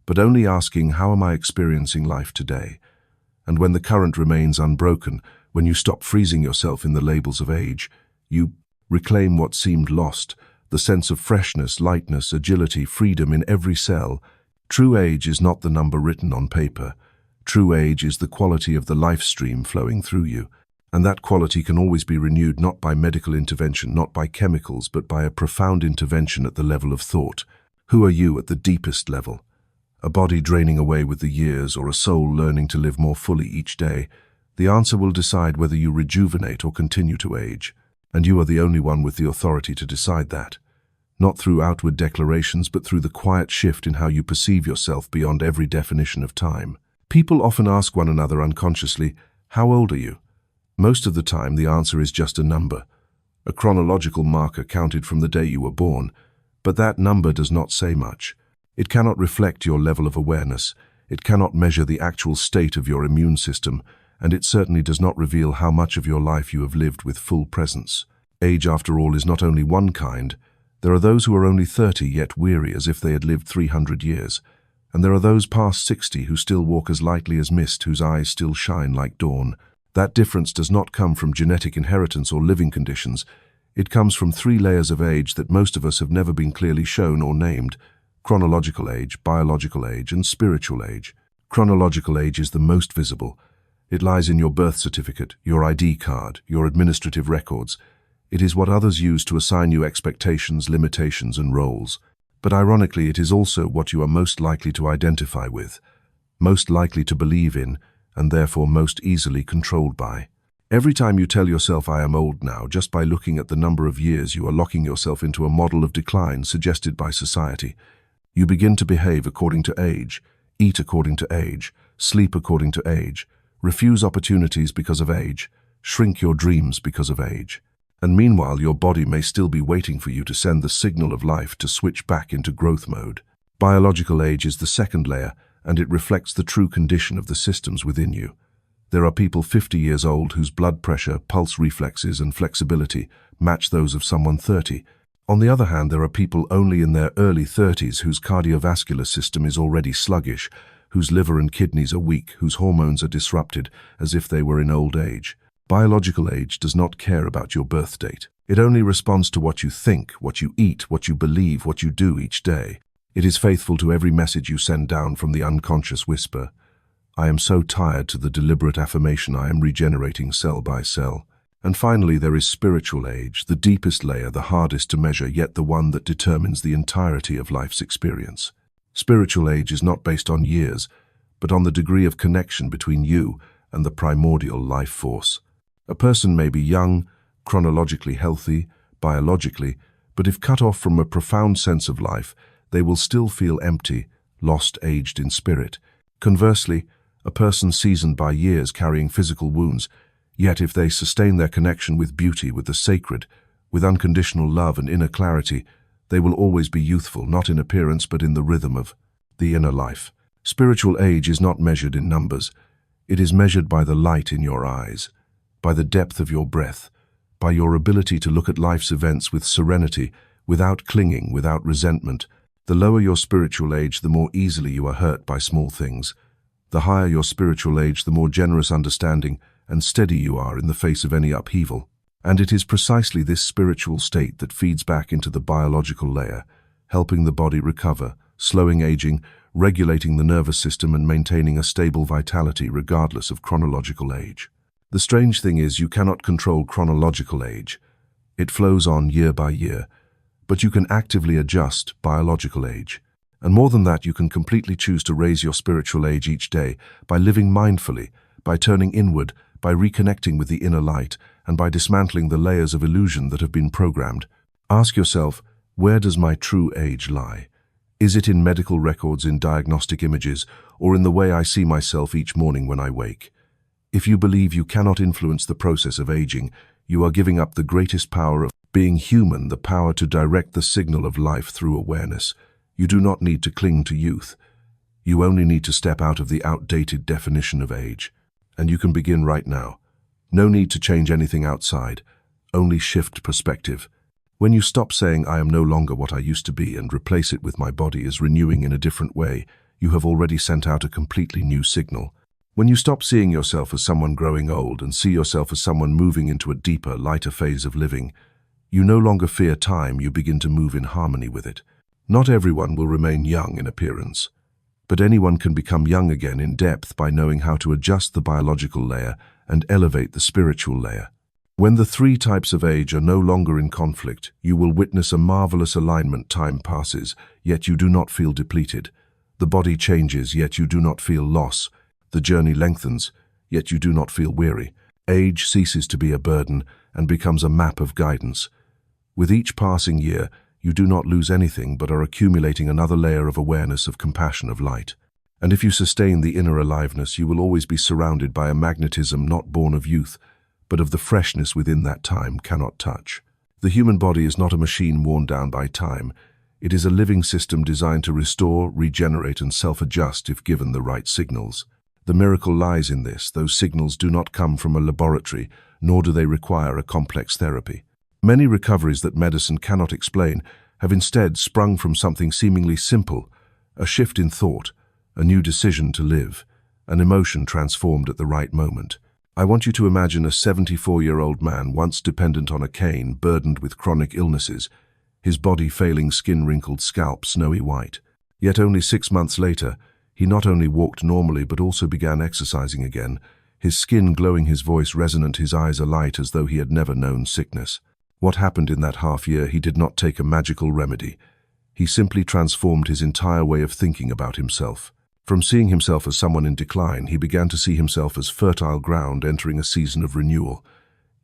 but only asking, how am I experiencing life today? And when the current remains unbroken, when you stop freezing yourself in the labels of age, you reclaim what seemed lost, the sense of freshness, lightness, agility, freedom in every cell. True age is not the number written on paper. True age is the quality of the life stream flowing through you. And that quality can always be renewed not by medical intervention, not by chemicals, but by a profound intervention at the level of thought. Who are you at the deepest level? A body draining away with the years, or a soul learning to live more fully each day? The answer will decide whether you rejuvenate or continue to age. And you are the only one with the authority to decide that. Not through outward declarations, but through the quiet shift in how you perceive yourself beyond every definition of time. People often ask one another unconsciously, "How old are you?" Most of the time, the answer is just a number, a chronological marker counted from the day you were born. But that number does not say much. It cannot reflect your level of awareness. It cannot measure the actual state of your immune system, and it certainly does not reveal how much of your life you have lived with full presence. Age, after all, is not only one kind. There are those who are only 30 yet weary as if they had lived 300 years. And there are those past 60 who still walk as lightly as mist, whose eyes still shine like dawn. That difference does not come from genetic inheritance or living conditions. It comes from 3 layers of age that most of us have never been clearly shown or named: chronological age, biological age, and spiritual age. Chronological age is the most visible. It lies in your birth certificate, your ID card, your administrative records. It is what others use to assign you expectations, limitations, and roles. But ironically, it is also what you are most likely to identify with, most likely to believe in, and therefore most easily controlled by. Every time you tell yourself, "I am old now," just by looking at the number of years, you are locking yourself into a model of decline suggested by society. You begin to behave according to age, eat according to age, sleep according to age, refuse opportunities because of age, shrink your dreams because of age. And meanwhile, your body may still be waiting for you to send the signal of life to switch back into growth mode. Biological age is the second layer, and it reflects the true condition of the systems within you. There are people 50 years old whose blood pressure, pulse reflexes, and flexibility match those of someone 30. On the other hand, there are people only in their early 30s whose cardiovascular system is already sluggish, whose liver and kidneys are weak, whose hormones are disrupted as if they were in old age. Biological age does not care about your birth date. It only responds to what you think, what you eat, what you believe, what you do each day. It is faithful to every message you send down from the unconscious whisper. "I am so tired," to the deliberate affirmation, "I am regenerating cell by cell." And finally, there is spiritual age, the deepest layer, the hardest to measure, yet the one that determines the entirety of life's experience. Spiritual age is not based on years, but on the degree of connection between you and the primordial life force. A person may be young, chronologically healthy, biologically, but if cut off from a profound sense of life, they will still feel empty, lost, aged in spirit. Conversely, a person seasoned by years carrying physical wounds, yet if they sustain their connection with beauty, with the sacred, with unconditional love and inner clarity, they will always be youthful, not in appearance but in the rhythm of the inner life. Spiritual age is not measured in numbers. It is measured by the light in your eyes, by the depth of your breath, by your ability to look at life's events with serenity, without clinging, without resentment. The lower your spiritual age, the more easily you are hurt by small things. The higher your spiritual age, the more generous, understanding, and steady you are in the face of any upheaval. And it is precisely this spiritual state that feeds back into the biological layer, helping the body recover, slowing aging, regulating the nervous system, and maintaining a stable vitality regardless of chronological age. The strange thing is, you cannot control chronological age. It flows on year by year. But you can actively adjust biological age. And more than that, you can completely choose to raise your spiritual age each day by living mindfully, by turning inward, by reconnecting with the inner light, and by dismantling the layers of illusion that have been programmed. Ask yourself, where does my true age lie? Is it in medical records, in diagnostic images, or in the way I see myself each morning when I wake? If you believe you cannot influence the process of aging, you are giving up the greatest power of being human, the power to direct the signal of life through awareness. You do not need to cling to youth. You only need to step out of the outdated definition of age. And you can begin right now. No need to change anything outside, only shift perspective. When you stop saying, "I am no longer what I used to be," and replace it with, "My body is renewing in a different way," you have already sent out a completely new signal. When you stop seeing yourself as someone growing old and see yourself as someone moving into a deeper, lighter phase of living, you no longer fear time, you begin to move in harmony with it. Not everyone will remain young in appearance, but anyone can become young again in depth by knowing how to adjust the biological layer and elevate the spiritual layer. When the three types of age are no longer in conflict, you will witness a marvelous alignment. Time passes, yet you do not feel depleted. The body changes, yet you do not feel loss. The journey lengthens, yet you do not feel weary. Age ceases to be a burden and becomes a map of guidance. With each passing year, you do not lose anything but are accumulating another layer of awareness, of compassion, of light. And if you sustain the inner aliveness, you will always be surrounded by a magnetism not born of youth, but of the freshness within that time cannot touch. The human body is not a machine worn down by time. It is a living system designed to restore, regenerate, and self-adjust if given the right signals. The miracle lies in this. Those signals do not come from a laboratory, nor do they require a complex therapy. Many recoveries that medicine cannot explain have instead sprung from something seemingly simple: a shift in thought, a new decision to live, an emotion transformed at the right moment. I want you to imagine a 74-year-old man once dependent on a cane, burdened with chronic illnesses, his body failing, skin wrinkled, scalp snowy white. Yet only 6 months later, he not only walked normally but also began exercising again, his skin glowing, his voice resonant, his eyes alight as though he had never known sickness. What happened in that half year? He did not take a magical remedy. He simply transformed his entire way of thinking about himself. From seeing himself as someone in decline, he began to see himself as fertile ground entering a season of renewal.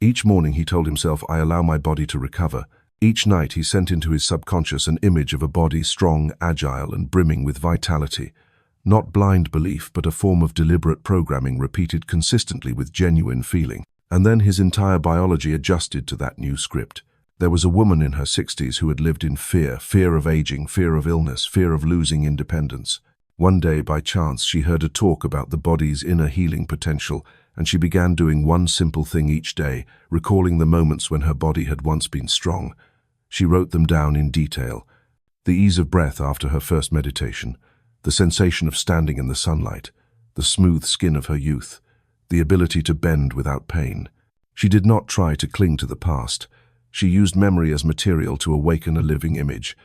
Each morning he told himself, "I allow my body to recover." Each night he sent into his subconscious an image of a body strong, agile, and brimming with vitality. Not blind belief, but a form of deliberate programming repeated consistently with genuine feeling. And then his entire biology adjusted to that new script. There was a woman in her 60s who had lived in fear of aging, fear of illness, fear of losing independence. One day, by chance, she heard a talk about the body's inner healing potential, and she began doing one simple thing each day, recalling the moments when her body had once been strong. She wrote them down in detail. The ease of breath after her first meditation, the sensation of standing in the sunlight, the smooth skin of her youth, the ability to bend without pain. She did not try to cling to the past. She used memory as material to awaken a living image.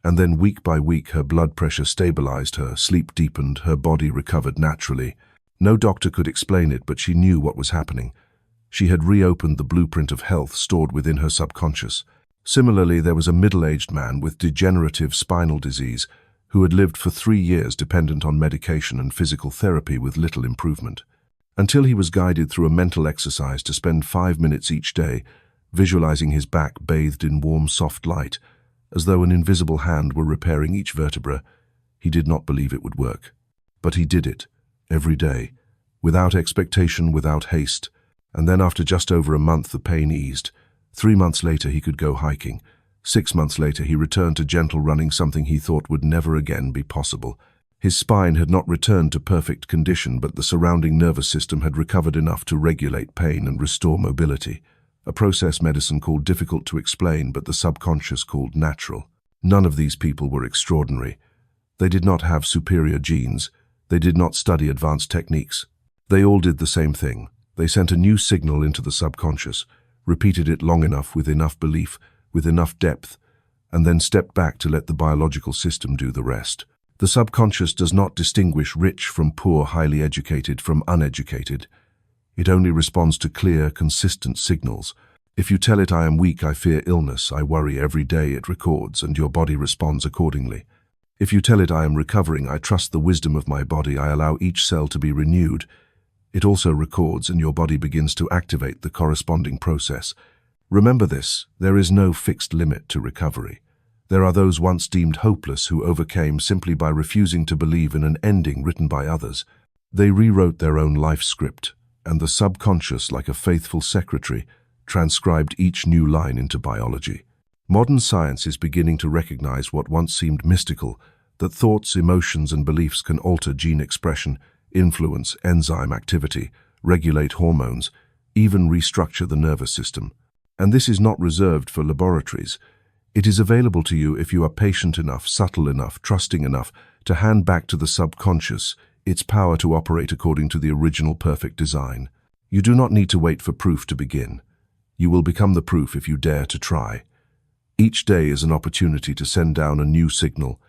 And then week by week her blood pressure stabilized, her sleep deepened, her body recovered naturally. No doctor could explain it, but she knew what was happening. She had reopened the blueprint of health stored within her subconscious. Similarly, there was a middle-aged man with degenerative spinal disease who had lived for 3 years dependent on medication and physical therapy with little improvement. Until he was guided through a mental exercise to spend 5 minutes each day, visualizing his back bathed in warm, soft light, as though an invisible hand were repairing each vertebra. He did not believe it would work. But he did it, every day, without expectation, without haste. And then after just over a month, the pain eased. 3 months later, he could go hiking. 6 months later, he returned to gentle running, something he thought would never again be possible. His spine had not returned to perfect condition, but the surrounding nervous system had recovered enough to regulate pain and restore mobility. A process medicine called difficult to explain, but the subconscious called natural. None of these people were extraordinary. They did not have superior genes. They did not study advanced techniques. They all did the same thing. They sent a new signal into the subconscious, repeated it long enough, with enough belief, with enough depth, and then stepped back to let the biological system do the rest. The subconscious does not distinguish rich from poor, highly educated from uneducated. It only responds to clear, consistent signals. If you tell it, "I am weak, I fear illness, I worry every day," it records, and your body responds accordingly. If you tell it, "I am recovering, I trust the wisdom of my body, I allow each cell to be renewed," it also records, and your body begins to activate the corresponding process. Remember this: there is no fixed limit to recovery. There are those once deemed hopeless who overcame simply by refusing to believe in an ending written by others. They rewrote their own life script, and the subconscious, like a faithful secretary, transcribed each new line into biology. Modern science is beginning to recognize what once seemed mystical, that thoughts, emotions, and beliefs can alter gene expression, influence enzyme activity, regulate hormones, even restructure the nervous system. And this is not reserved for laboratories. It is available to you if you are patient enough, subtle enough, trusting enough to hand back to the subconscious its power to operate according to the original perfect design. You do not need to wait for proof to begin. You will become the proof if you dare to try. Each day is an opportunity to send down a new signal.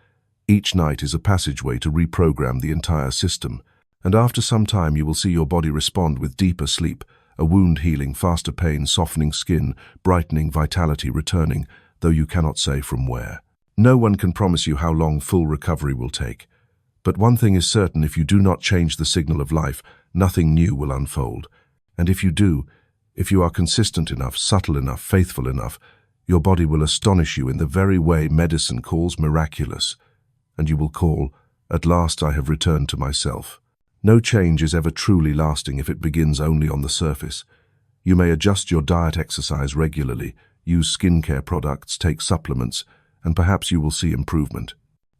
Each night is a passageway to reprogram the entire system. And after some time you will see your body respond with deeper sleep, a wound healing, faster pain, softening skin, brightening, vitality returning, though you cannot say from where. No one can promise you how long full recovery will take. But one thing is certain: if you do not change the signal of life, nothing new will unfold. And if you do, if you are consistent enough, subtle enough, faithful enough, your body will astonish you in the very way medicine calls miraculous. And you will call, "At last I have returned to myself." No change is ever truly lasting if it begins only on the surface. You may adjust your diet, exercise regularly, use skincare products, take supplements, and perhaps you will see improvement.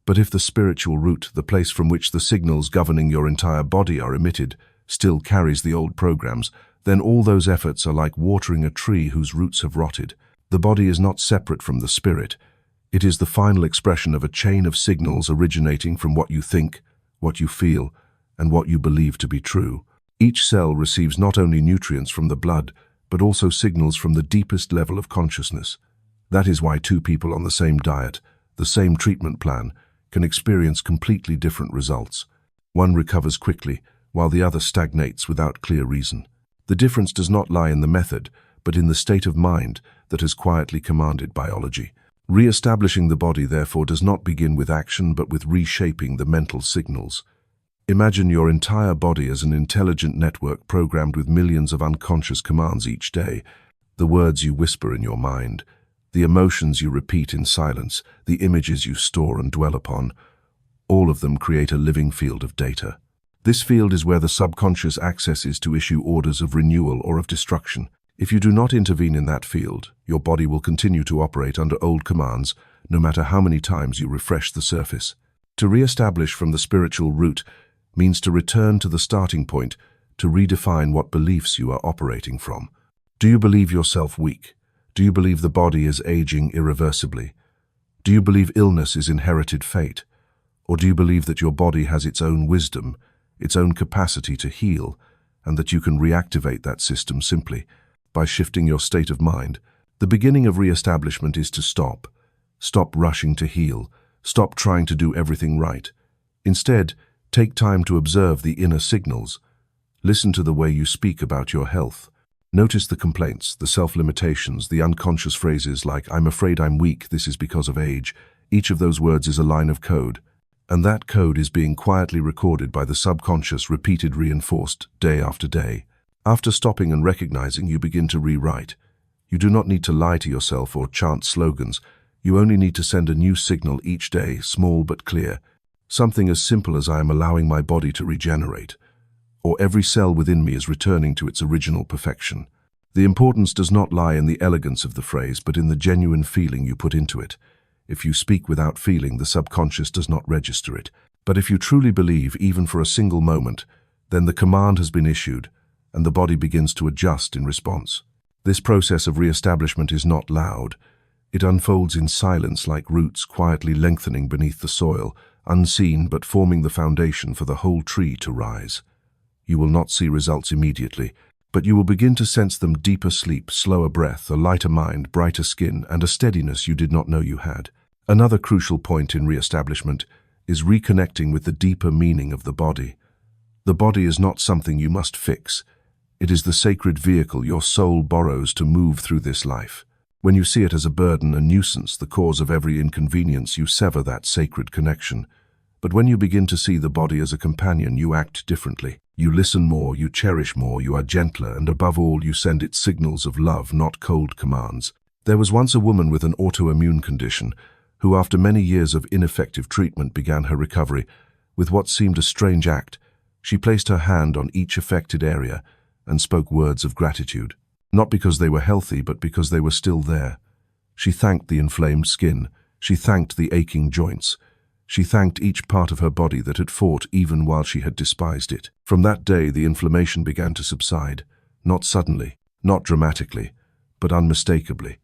But if the spiritual root, the place from which the signals governing your entire body are emitted, still carries the old programs, then all those efforts are like watering a tree whose roots have rotted. The body is not separate from the spirit. It is the final expression of a chain of signals originating from what you think, what you feel, and what you believe to be true. Each cell receives not only nutrients from the blood, but also signals from the deepest level of consciousness. That is why two people on the same diet, the same treatment plan, can experience completely different results. One recovers quickly, while the other stagnates without clear reason. The difference does not lie in the method, but in the state of mind that has quietly commanded biology. Re-establishing the body, therefore, does not begin with action, but with reshaping the mental signals. Imagine your entire body as an intelligent network programmed with millions of unconscious commands each day. The words you whisper in your mind, the emotions you repeat in silence, the images you store and dwell upon, all of them create a living field of data. This field is where the subconscious accesses to issue orders of renewal or of destruction. If you do not intervene in that field, your body will continue to operate under old commands, no matter how many times you refresh the surface. To re-establish from the spiritual root means to return to the starting point, to redefine what beliefs you are operating from. Do you believe yourself weak? Do you believe the body is aging irreversibly? Do you believe illness is inherited fate? Or do you believe that your body has its own wisdom, its own capacity to heal, and that you can reactivate that system simply by shifting your state of mind? The beginning of re-establishment is to stop. Stop rushing to heal. Stop trying to do everything right. Instead, take time to observe the inner signals. Listen to the way you speak about your health. Notice the complaints, the self-limitations, the unconscious phrases like, "I'm afraid I'm weak, this is because of age." Each of those words is a line of code. And that code is being quietly recorded by the subconscious, repeated, reinforced, day after day. After stopping and recognizing, you begin to rewrite. You do not need to lie to yourself or chant slogans. You only need to send a new signal each day, small but clear. Something as simple as, "I am allowing my body to regenerate," or "every cell within me is returning to its original perfection." The importance does not lie in the elegance of the phrase, but in the genuine feeling you put into it. If you speak without feeling, the subconscious does not register it. But if you truly believe, even for a single moment, then the command has been issued, and the body begins to adjust in response. This process of re-establishment is not loud. It unfolds in silence, like roots quietly lengthening beneath the soil, unseen but forming the foundation for the whole tree to rise. You will not see results immediately, but you will begin to sense them: deeper sleep, slower breath, a lighter mind, brighter skin, and a steadiness you did not know you had. Another crucial point in re-establishment is reconnecting with the deeper meaning of the body. The body is not something you must fix. It is the sacred vehicle your soul borrows to move through this life. When you see it as a burden, a nuisance, the cause of every inconvenience, you sever that sacred connection. But when you begin to see the body as a companion, you act differently. You listen more, you cherish more, you are gentler, and above all, you send it signals of love, not cold commands. There was once a woman with an autoimmune condition who, after many years of ineffective treatment, began her recovery. With what seemed a strange act, she placed her hand on each affected area and spoke words of gratitude. Not because they were healthy, but because they were still there. She thanked the inflamed skin. She thanked the aching joints. She thanked each part of her body that had fought even while she had despised it. From that day, the inflammation began to subside, not suddenly, not dramatically, but unmistakably.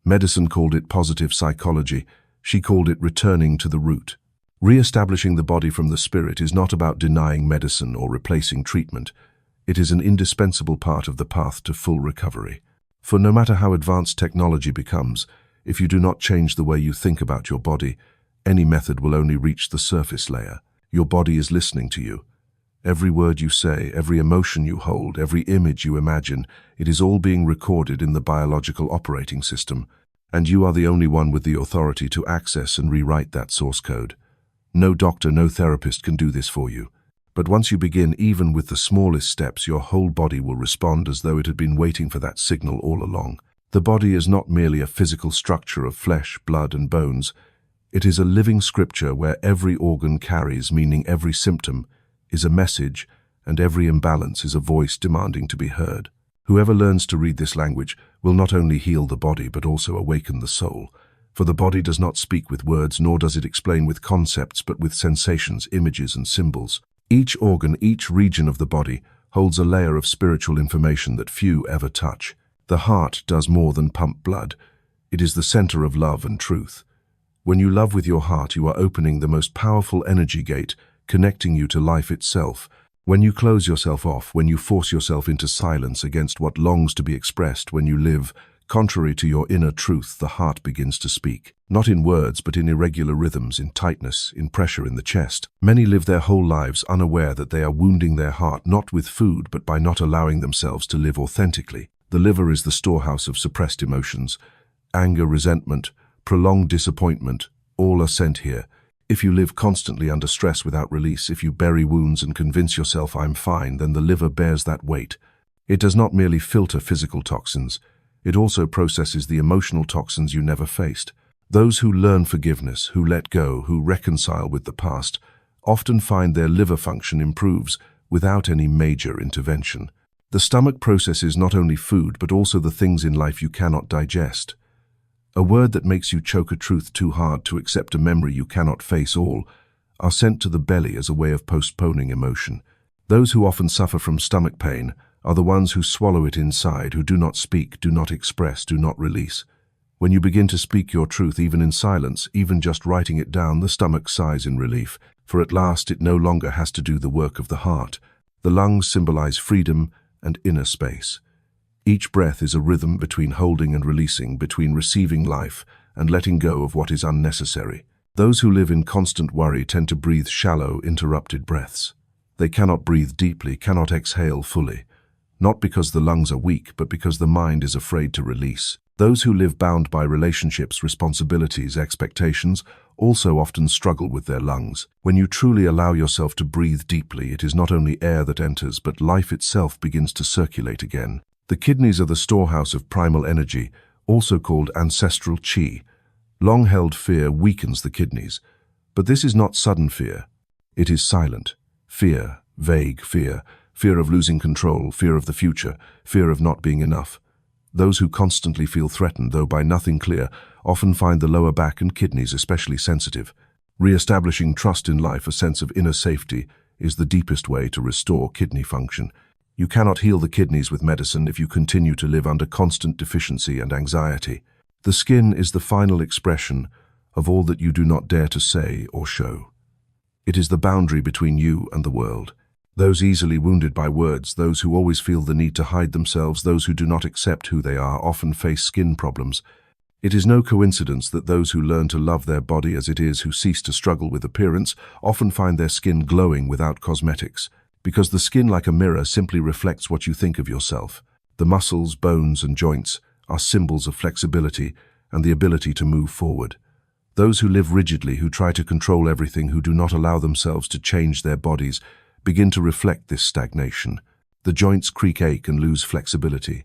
Medicine called it positive psychology. She called it returning to the root. Re-establishing the body from the spirit is not about denying medicine or replacing treatment. It is an indispensable part of the path to full recovery. For no matter how advanced technology becomes, if you do not change the way you think about your body, any method will only reach the surface layer. Your body is listening to you. Every word you say, every emotion you hold, every image you imagine, it is all being recorded in the biological operating system, and you are the only one with the authority to access and rewrite that source code. No doctor, no therapist can do this for you. But once you begin, even with the smallest steps, your whole body will respond as though it had been waiting for that signal all along. The body is not merely a physical structure of flesh, blood, and bones. It is a living scripture where every organ carries, meaning every symptom is a message, and every imbalance is a voice demanding to be heard. Whoever learns to read this language will not only heal the body but also awaken the soul. For the body does not speak with words, nor does it explain with concepts, but with sensations, images, and symbols. Each organ, each region of the body, holds a layer of spiritual information that few ever touch. The heart does more than pump blood. It is the center of love and truth. When you love with your heart, you are opening the most powerful energy gate, connecting you to life itself. When you close yourself off, when you force yourself into silence against what longs to be expressed, when you live contrary to your inner truth, the heart begins to speak. Not in words, but in irregular rhythms, in tightness, in pressure in the chest. Many live their whole lives unaware that they are wounding their heart not with food, but by not allowing themselves to live authentically. The liver is the storehouse of suppressed emotions. Anger, resentment, prolonged disappointment, all are sent here. If you live constantly under stress without release, if you bury wounds and convince yourself I'm fine, then the liver bears that weight. It does not merely filter physical toxins, it also processes the emotional toxins you never faced. Those who learn forgiveness, who let go, who reconcile with the past, often find their liver function improves without any major intervention. The stomach processes not only food, but also the things in life you cannot digest. A word that makes you choke a truth too hard to accept a memory you cannot face, all are sent to the belly as a way of postponing emotion. Those who often suffer from stomach pain are the ones who swallow it inside, who do not speak, do not express, do not release. When you begin to speak your truth, even in silence, even just writing it down, the stomach sighs in relief, for at last it no longer has to do the work of the heart. The lungs symbolize freedom and inner space. Each breath is a rhythm between holding and releasing, between receiving life and letting go of what is unnecessary. Those who live in constant worry tend to breathe shallow, interrupted breaths. They cannot breathe deeply, cannot exhale fully. Not because the lungs are weak, but because the mind is afraid to release. Those who live bound by relationships, responsibilities, expectations, also often struggle with their lungs. When you truly allow yourself to breathe deeply, it is not only air that enters, but life itself begins to circulate again. The kidneys are the storehouse of primal energy, also called ancestral chi. Long-held fear weakens the kidneys. But this is not sudden fear. It is silent. Fear, vague fear, fear of losing control, fear of the future, fear of not being enough. Those who constantly feel threatened, though by nothing clear, often find the lower back and kidneys especially sensitive. Re-establishing trust in life, a sense of inner safety, is the deepest way to restore kidney function. You cannot heal the kidneys with medicine if you continue to live under constant deficiency and anxiety. The skin is the final expression of all that you do not dare to say or show. It is the boundary between you and the world. Those easily wounded by words, those who always feel the need to hide themselves, those who do not accept who they are, often face skin problems. It is no coincidence that those who learn to love their body as it is, who cease to struggle with appearance, often find their skin glowing without cosmetics. Because the skin, like a mirror, simply reflects what you think of yourself. The muscles, bones, and joints are symbols of flexibility and the ability to move forward. Those who live rigidly, who try to control everything, who do not allow themselves to change their bodies, begin to reflect this stagnation. The joints creak, ache, and lose flexibility.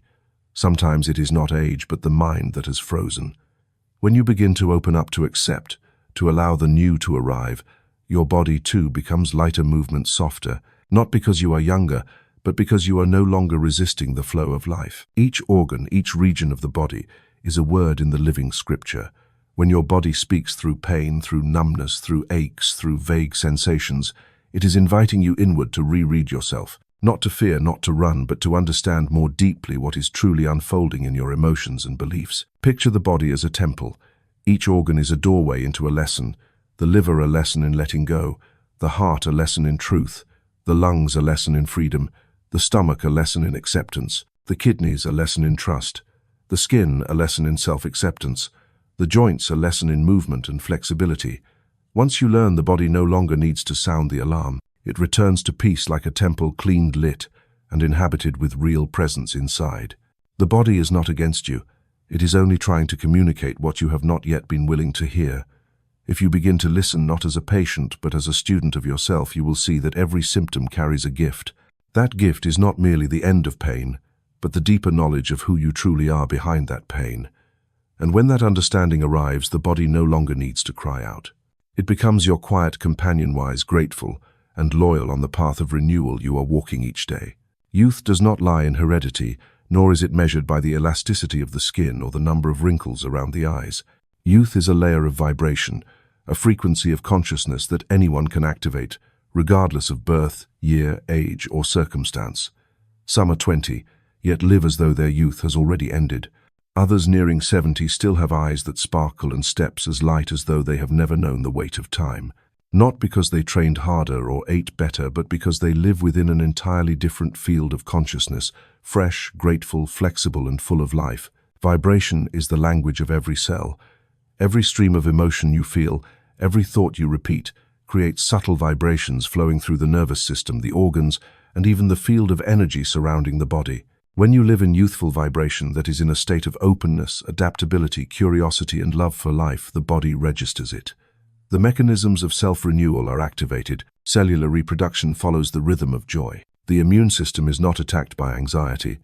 Sometimes it is not age, but the mind that has frozen. When you begin to open up, to accept, to allow the new to arrive, your body too becomes lighter, movement softer, not because you are younger, but because you are no longer resisting the flow of life. Each organ, each region of the body is a word in the living scripture. When your body speaks through pain, through numbness, through aches, through vague sensations, it is inviting you inward to reread yourself, not to fear, not to run, but to understand more deeply what is truly unfolding in your emotions and beliefs. Picture the body as a temple. Each organ is a doorway into a lesson. The liver a lesson in letting go, the heart a lesson in truth, the lungs a lesson in freedom, the stomach a lesson in acceptance, the kidneys a lesson in trust, the skin a lesson in self-acceptance, the joints a lesson in movement and flexibility. Once you learn, the body no longer needs to sound the alarm. It returns to peace like a temple cleaned lit and inhabited with real presence inside. The body is not against you. It is only trying to communicate what you have not yet been willing to hear. If you begin to listen not as a patient but as a student of yourself, you will see that every symptom carries a gift. That gift is not merely the end of pain, but the deeper knowledge of who you truly are behind that pain. And when that understanding arrives, the body no longer needs to cry out. It becomes your quiet companion, wise, grateful, and loyal on the path of renewal you are walking each day. Youth does not lie in heredity, nor is it measured by the elasticity of the skin or the number of wrinkles around the eyes. Youth is a layer of vibration, a frequency of consciousness that anyone can activate, regardless of birth, year, age, or circumstance. Some are 20, yet live as though their youth has already ended. Others nearing 70 still have eyes that sparkle and steps as light as though they have never known the weight of time. Not because they trained harder or ate better, but because they live within an entirely different field of consciousness, fresh, grateful, flexible, and full of life. Vibration is the language of every cell. Every stream of emotion you feel, every thought you repeat, creates subtle vibrations flowing through the nervous system, the organs, and even the field of energy surrounding the body. When you live in youthful vibration that is in a state of openness, adaptability, curiosity, and love for life, the body registers it. The mechanisms of self-renewal are activated. Cellular reproduction follows the rhythm of joy. The immune system is not attacked by anxiety,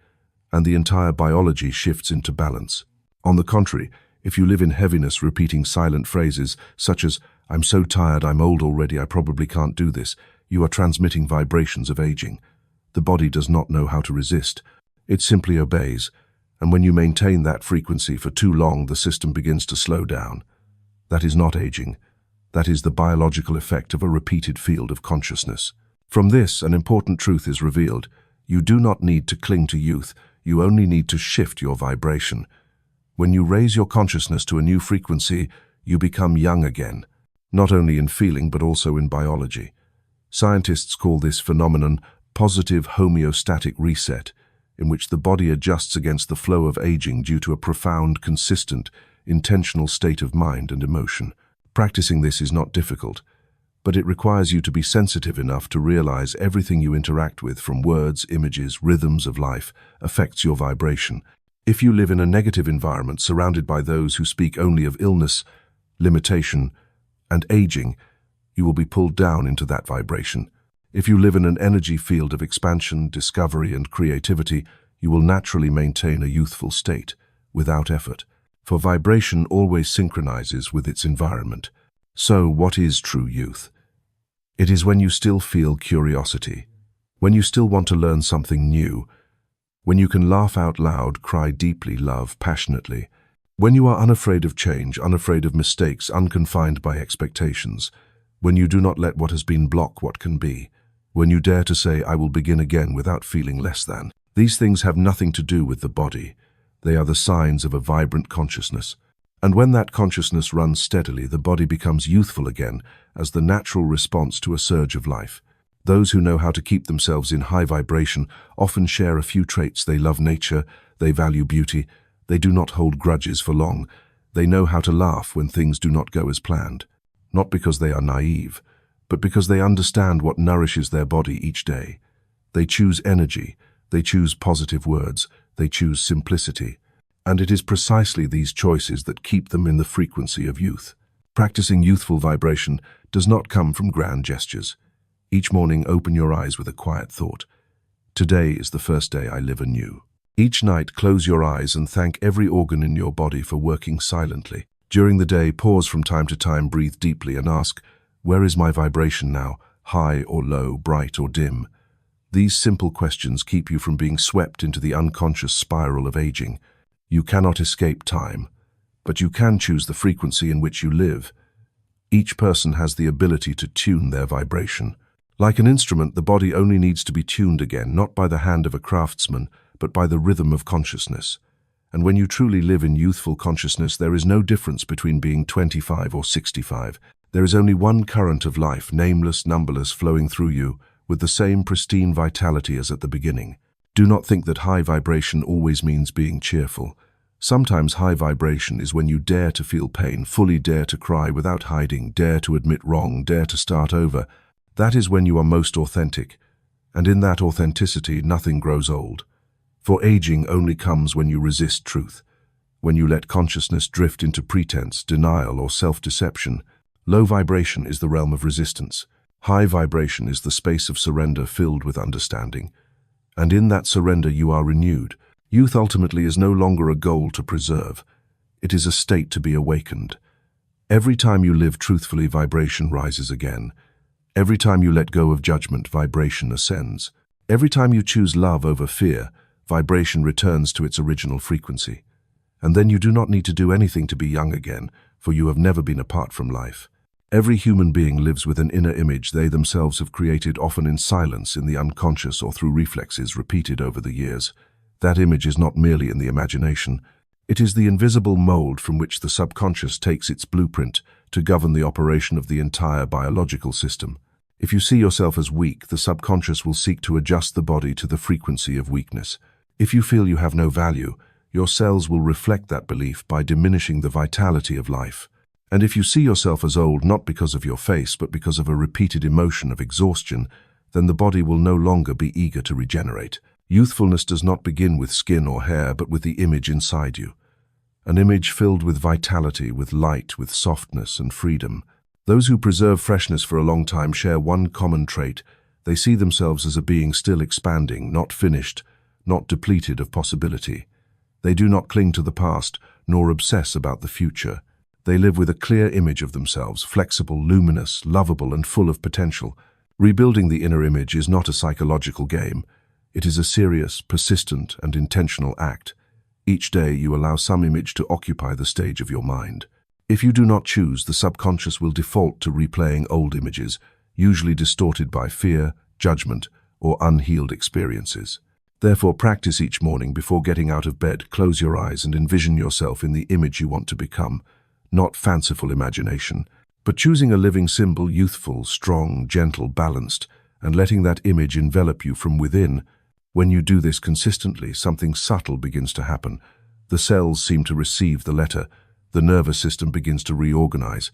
and the entire biology shifts into balance. On the contrary, if you live in heaviness, repeating silent phrases such as, "I'm so tired, I'm old already, I probably can't do this," you are transmitting vibrations of aging. The body does not know how to resist. It simply obeys, and when you maintain that frequency for too long, the system begins to slow down. That is not aging. That is the biological effect of a repeated field of consciousness. From this, an important truth is revealed. You do not need to cling to youth. You only need to shift your vibration. When you raise your consciousness to a new frequency, you become young again, not only in feeling but also in biology. Scientists call this phenomenon positive homeostatic reset, in which the body adjusts against the flow of aging due to a profound, consistent, intentional state of mind and emotion. Practicing this is not difficult, but it requires you to be sensitive enough to realize everything you interact with, from words, images, rhythms of life, affects your vibration. If you live in a negative environment surrounded by those who speak only of illness, limitation, and aging, you will be pulled down into that vibration. If you live in an energy field of expansion, discovery, and creativity, you will naturally maintain a youthful state, without effort. For vibration always synchronizes with its environment. So, what is true youth? It is when you still feel curiosity, when you still want to learn something new, when you can laugh out loud, cry deeply, love passionately, when you are unafraid of change, unafraid of mistakes, unconfined by expectations, when you do not let what has been block what can be, when you dare to say, "I will begin again," without feeling less than. These things have nothing to do with the body. They are the signs of a vibrant consciousness. And when that consciousness runs steadily, the body becomes youthful again as the natural response to a surge of life. Those who know how to keep themselves in high vibration often share a few traits. They love nature, they value beauty, they do not hold grudges for long, they know how to laugh when things do not go as planned. Not because they are naive, but because they understand what nourishes their body each day. They choose energy, they choose positive words, they choose simplicity. And it is precisely these choices that keep them in the frequency of youth. Practicing youthful vibration does not come from grand gestures. Each morning, open your eyes with a quiet thought. Today is the first day I live anew. Each night, close your eyes and thank every organ in your body for working silently. During the day, pause from time to time, breathe deeply, and ask, where is my vibration now, high or low, bright or dim? These simple questions keep you from being swept into the unconscious spiral of aging. You cannot escape time, but you can choose the frequency in which you live. Each person has the ability to tune their vibration. Like an instrument, the body only needs to be tuned again, not by the hand of a craftsman, but by the rhythm of consciousness. And when you truly live in youthful consciousness, there is no difference between being 25 or 65. There is only one current of life, nameless, numberless, flowing through you, with the same pristine vitality as at the beginning. Do not think that high vibration always means being cheerful. Sometimes high vibration is when you dare to feel pain, fully dare to cry without hiding, dare to admit wrong, dare to start over. That is when you are most authentic, and in that authenticity nothing grows old. For aging only comes when you resist truth, when you let consciousness drift into pretense, denial, or self-deception. Low vibration is the realm of resistance. High vibration is the space of surrender filled with understanding. And in that surrender you are renewed. Youth ultimately is no longer a goal to preserve. It is a state to be awakened. Every time you live truthfully, vibration rises again. Every time you let go of judgment, vibration ascends. Every time you choose love over fear, vibration returns to its original frequency. And then you do not need to do anything to be young again, for you have never been apart from life. Every human being lives with an inner image they themselves have created, often in silence, in the unconscious, or through reflexes repeated over the years. That image is not merely in the imagination. It is the invisible mold from which the subconscious takes its blueprint to govern the operation of the entire biological system. If you see yourself as weak, the subconscious will seek to adjust the body to the frequency of weakness. If you feel you have no value, your cells will reflect that belief by diminishing the vitality of life. And if you see yourself as old not because of your face, but because of a repeated emotion of exhaustion, then the body will no longer be eager to regenerate. Youthfulness does not begin with skin or hair, but with the image inside you. An image filled with vitality, with light, with softness and freedom. Those who preserve freshness for a long time share one common trait. They see themselves as a being still expanding, not finished, not depleted of possibility. They do not cling to the past, nor obsess about the future. They live with a clear image of themselves, flexible, luminous, lovable, and full of potential. Rebuilding the inner image is not a psychological game. It is a serious, persistent, and intentional act. Each day you allow some image to occupy the stage of your mind. If you do not choose, the subconscious will default to replaying old images, usually distorted by fear, judgment, or unhealed experiences. Therefore, practice each morning before getting out of bed. Close your eyes and envision yourself in the image you want to become. Not fanciful imagination, but choosing a living symbol, youthful, strong, gentle, balanced, and letting that image envelop you from within. When you do this consistently, something subtle begins to happen. The cells seem to receive the letter. The nervous system begins to reorganize.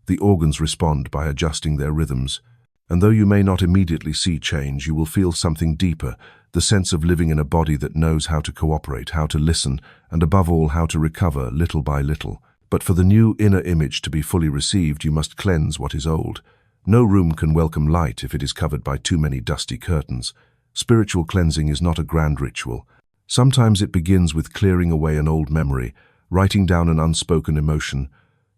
The organs respond by adjusting their rhythms. And though you may not immediately see change, you will feel something deeper, the sense of living in a body that knows how to cooperate, how to listen, and above all, how to recover little by little. But for the new inner image to be fully received, you must cleanse what is old. No room can welcome light if it is covered by too many dusty curtains. Spiritual cleansing is not a grand ritual. Sometimes it begins with clearing away an old memory, writing down an unspoken emotion,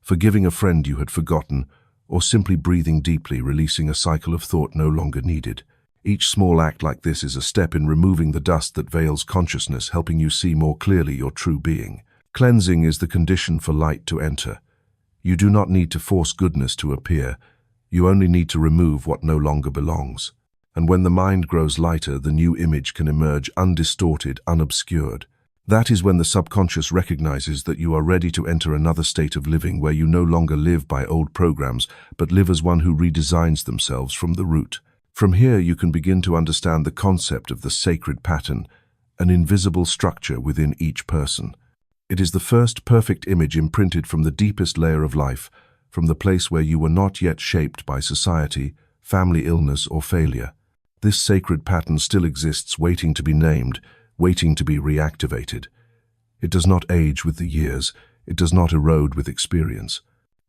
forgiving a friend you had forgotten, or simply breathing deeply, releasing a cycle of thought no longer needed. Each small act like this is a step in removing the dust that veils consciousness, helping you see more clearly your true being. Cleansing is the condition for light to enter. You do not need to force goodness to appear. You only need to remove what no longer belongs. And when the mind grows lighter, the new image can emerge undistorted, unobscured. That is when the subconscious recognizes that you are ready to enter another state of living where you no longer live by old programs, but live as one who redesigns themselves from the root. From here, you can begin to understand the concept of the sacred pattern, an invisible structure within each person. It is the first perfect image imprinted from the deepest layer of life, from the place where you were not yet shaped by society, family illness, or failure. This sacred pattern still exists, waiting to be named, waiting to be reactivated. It does not age with the years. It does not erode with experience.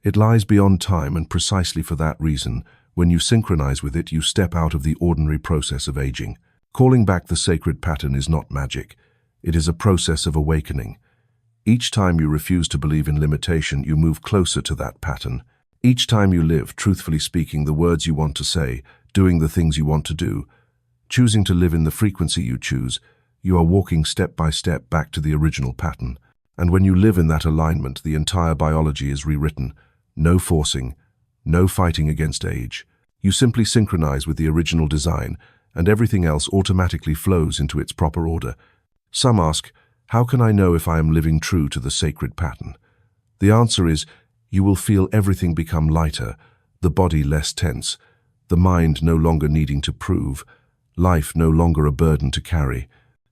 It lies beyond time, and precisely for that reason, when you synchronize with it, you step out of the ordinary process of aging. Calling back the sacred pattern is not magic. It is a process of awakening. Each time you refuse to believe in limitation, you move closer to that pattern. Each time you live, truthfully speaking the words you want to say, doing the things you want to do, choosing to live in the frequency you choose, you are walking step by step back to the original pattern. And when you live in that alignment, the entire biology is rewritten. No forcing, no fighting against age. You simply synchronize with the original design, and everything else automatically flows into its proper order. Some ask, how can I know if I am living true to the sacred pattern? The answer is, you will feel everything become lighter, the body less tense, the mind no longer needing to prove, life no longer a burden to carry.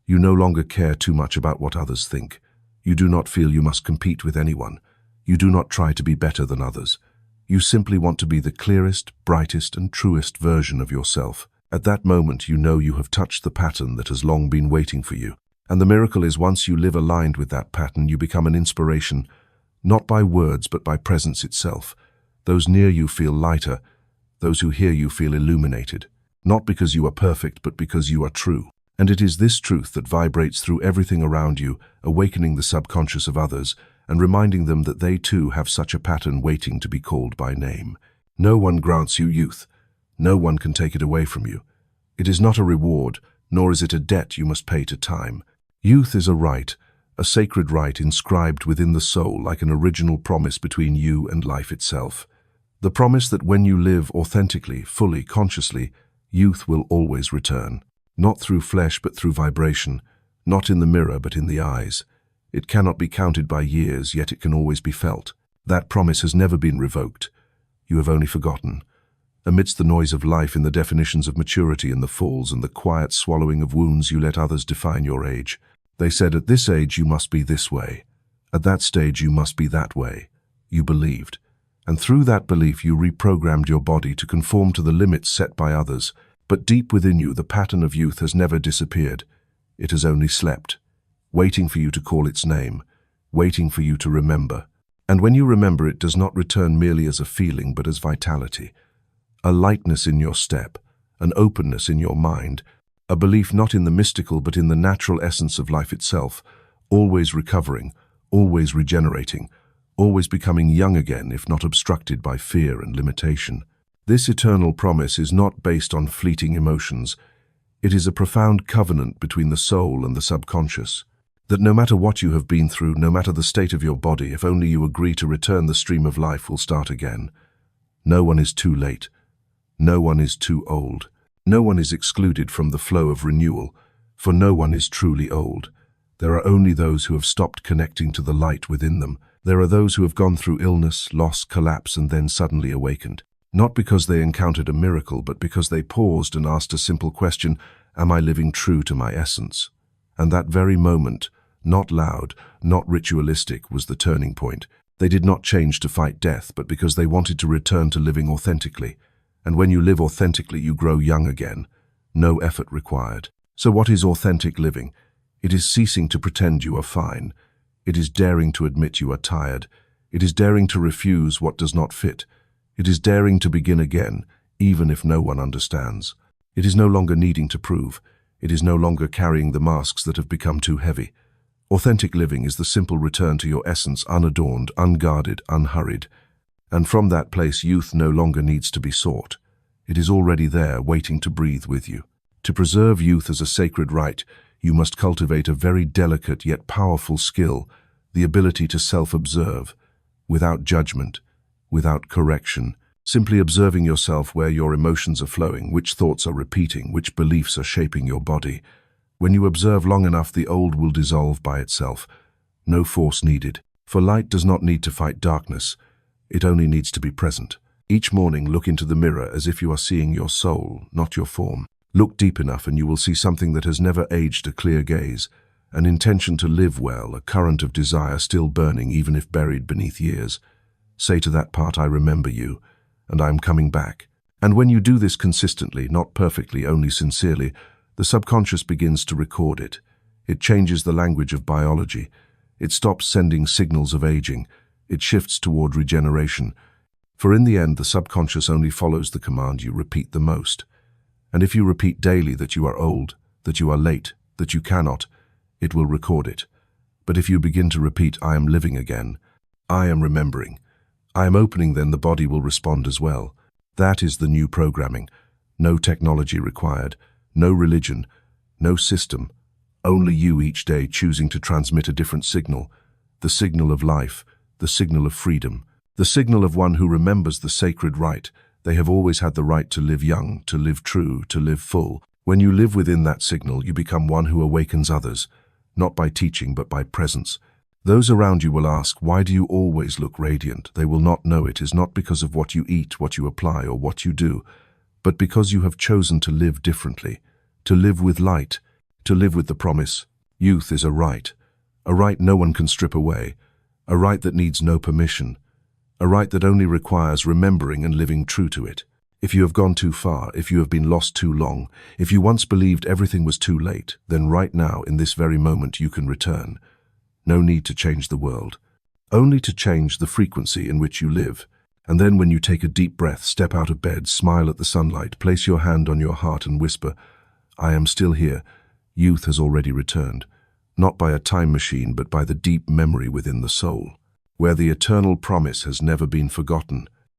You no longer care too much about what others think. You do not feel you must compete with anyone. You do not try to be better than others. You simply want to be the clearest, brightest, and truest version of yourself. At that moment, you know you have touched the pattern that has long been waiting for you. And the miracle is, once you live aligned with that pattern, you become an inspiration, not by words but by presence itself. Those near you feel lighter, those who hear you feel illuminated, not because you are perfect but because you are true. And it is this truth that vibrates through everything around you, awakening the subconscious of others and reminding them that they too have such a pattern waiting to be called by name. No one grants you youth. No one can take it away from you. It is not a reward, nor is it a debt you must pay to time. Youth is a right, a sacred right inscribed within the soul like an original promise between you and life itself. The promise that when you live authentically, fully, consciously, youth will always return. Not through flesh but through vibration, not in the mirror but in the eyes. It cannot be counted by years, yet it can always be felt. That promise has never been revoked. You have only forgotten. Amidst the noise of life, in the definitions of maturity and the falls and the quiet swallowing of wounds, you let others define your age. They said, at this age you must be this way. At that stage you must be that way. You believed. And through that belief you reprogrammed your body to conform to the limits set by others. But deep within you, the pattern of youth has never disappeared. It has only slept, waiting for you to call its name, waiting for you to remember. And when you remember, it does not return merely as a feeling but as vitality. A lightness in your step, an openness in your mind, a belief not in the mystical but in the natural essence of life itself, always recovering, always regenerating, always becoming young again if not obstructed by fear and limitation. This eternal promise is not based on fleeting emotions. It is a profound covenant between the soul and the subconscious, that no matter what you have been through, no matter the state of your body, if only you agree to return, the stream of life will start again. No one is too late. No one is too old. No one is excluded from the flow of renewal, for no one is truly old. There are only those who have stopped connecting to the light within them. There are those who have gone through illness, loss, collapse, and then suddenly awakened. Not because they encountered a miracle, but because they paused and asked a simple question: am I living true to my essence? And that very moment, not loud, not ritualistic, was the turning point. They did not change to fight death, but because they wanted to return to living authentically. And when you live authentically, you grow young again. No effort required. So what is authentic living? It is ceasing to pretend you are fine. It is daring to admit you are tired. It is daring to refuse what does not fit. It is daring to begin again, even if no one understands. It is no longer needing to prove. It is no longer carrying the masks that have become too heavy. Authentic living is the simple return to your essence, unadorned, unguarded, unhurried. And from that place, youth no longer needs to be sought. It is already there, waiting to breathe with you. To preserve youth as a sacred right, you must cultivate a very delicate yet powerful skill, the ability to self-observe, without judgment, without correction, simply observing yourself, where your emotions are flowing, which thoughts are repeating, which beliefs are shaping your body. When you observe long enough, the old will dissolve by itself. No force needed, for light does not need to fight darkness. It only needs to be present. Each morning, look into the mirror as if you are seeing your soul, not your form. Look deep enough and you will see something that has never aged: a clear gaze, an intention to live well, a current of desire still burning even if buried beneath years. Say to that part, I remember you, and I am coming back. And when you do this consistently, not perfectly, only sincerely, the subconscious begins to record it. It changes the language of biology. It stops sending signals of aging. It shifts toward regeneration. For in the end, the subconscious only follows the command you repeat the most. And if you repeat daily that you are old, that you are late, that you cannot, it will record it. But if you begin to repeat, I am living again, I am remembering, I am opening, then the body will respond as well. That is the new programming. No technology required, no religion, no system, only you each day choosing to transmit a different signal, the signal of life, the signal of freedom, the signal of one who remembers the sacred right. They have always had the right to live young, to live true, to live full. When you live within that signal, you become one who awakens others, not by teaching but by presence. Those around you will ask, why do you always look radiant? They will not know it is not because of what you eat, what you apply, or what you do, but because you have chosen to live differently, to live with light, to live with the promise. Youth is a right no one can strip away, a right that needs no permission, a right that only requires remembering and living true to it. If you have gone too far, if you have been lost too long, if you once believed everything was too late, then right now, in this very moment, you can return. No need to change the world, only to change the frequency in which you live. And then when you take a deep breath, step out of bed, smile at the sunlight, place your hand on your heart and whisper, "I am still here." Youth has already returned, not by a time machine, but by the deep memory within the soul, where the eternal promise has never been forgotten.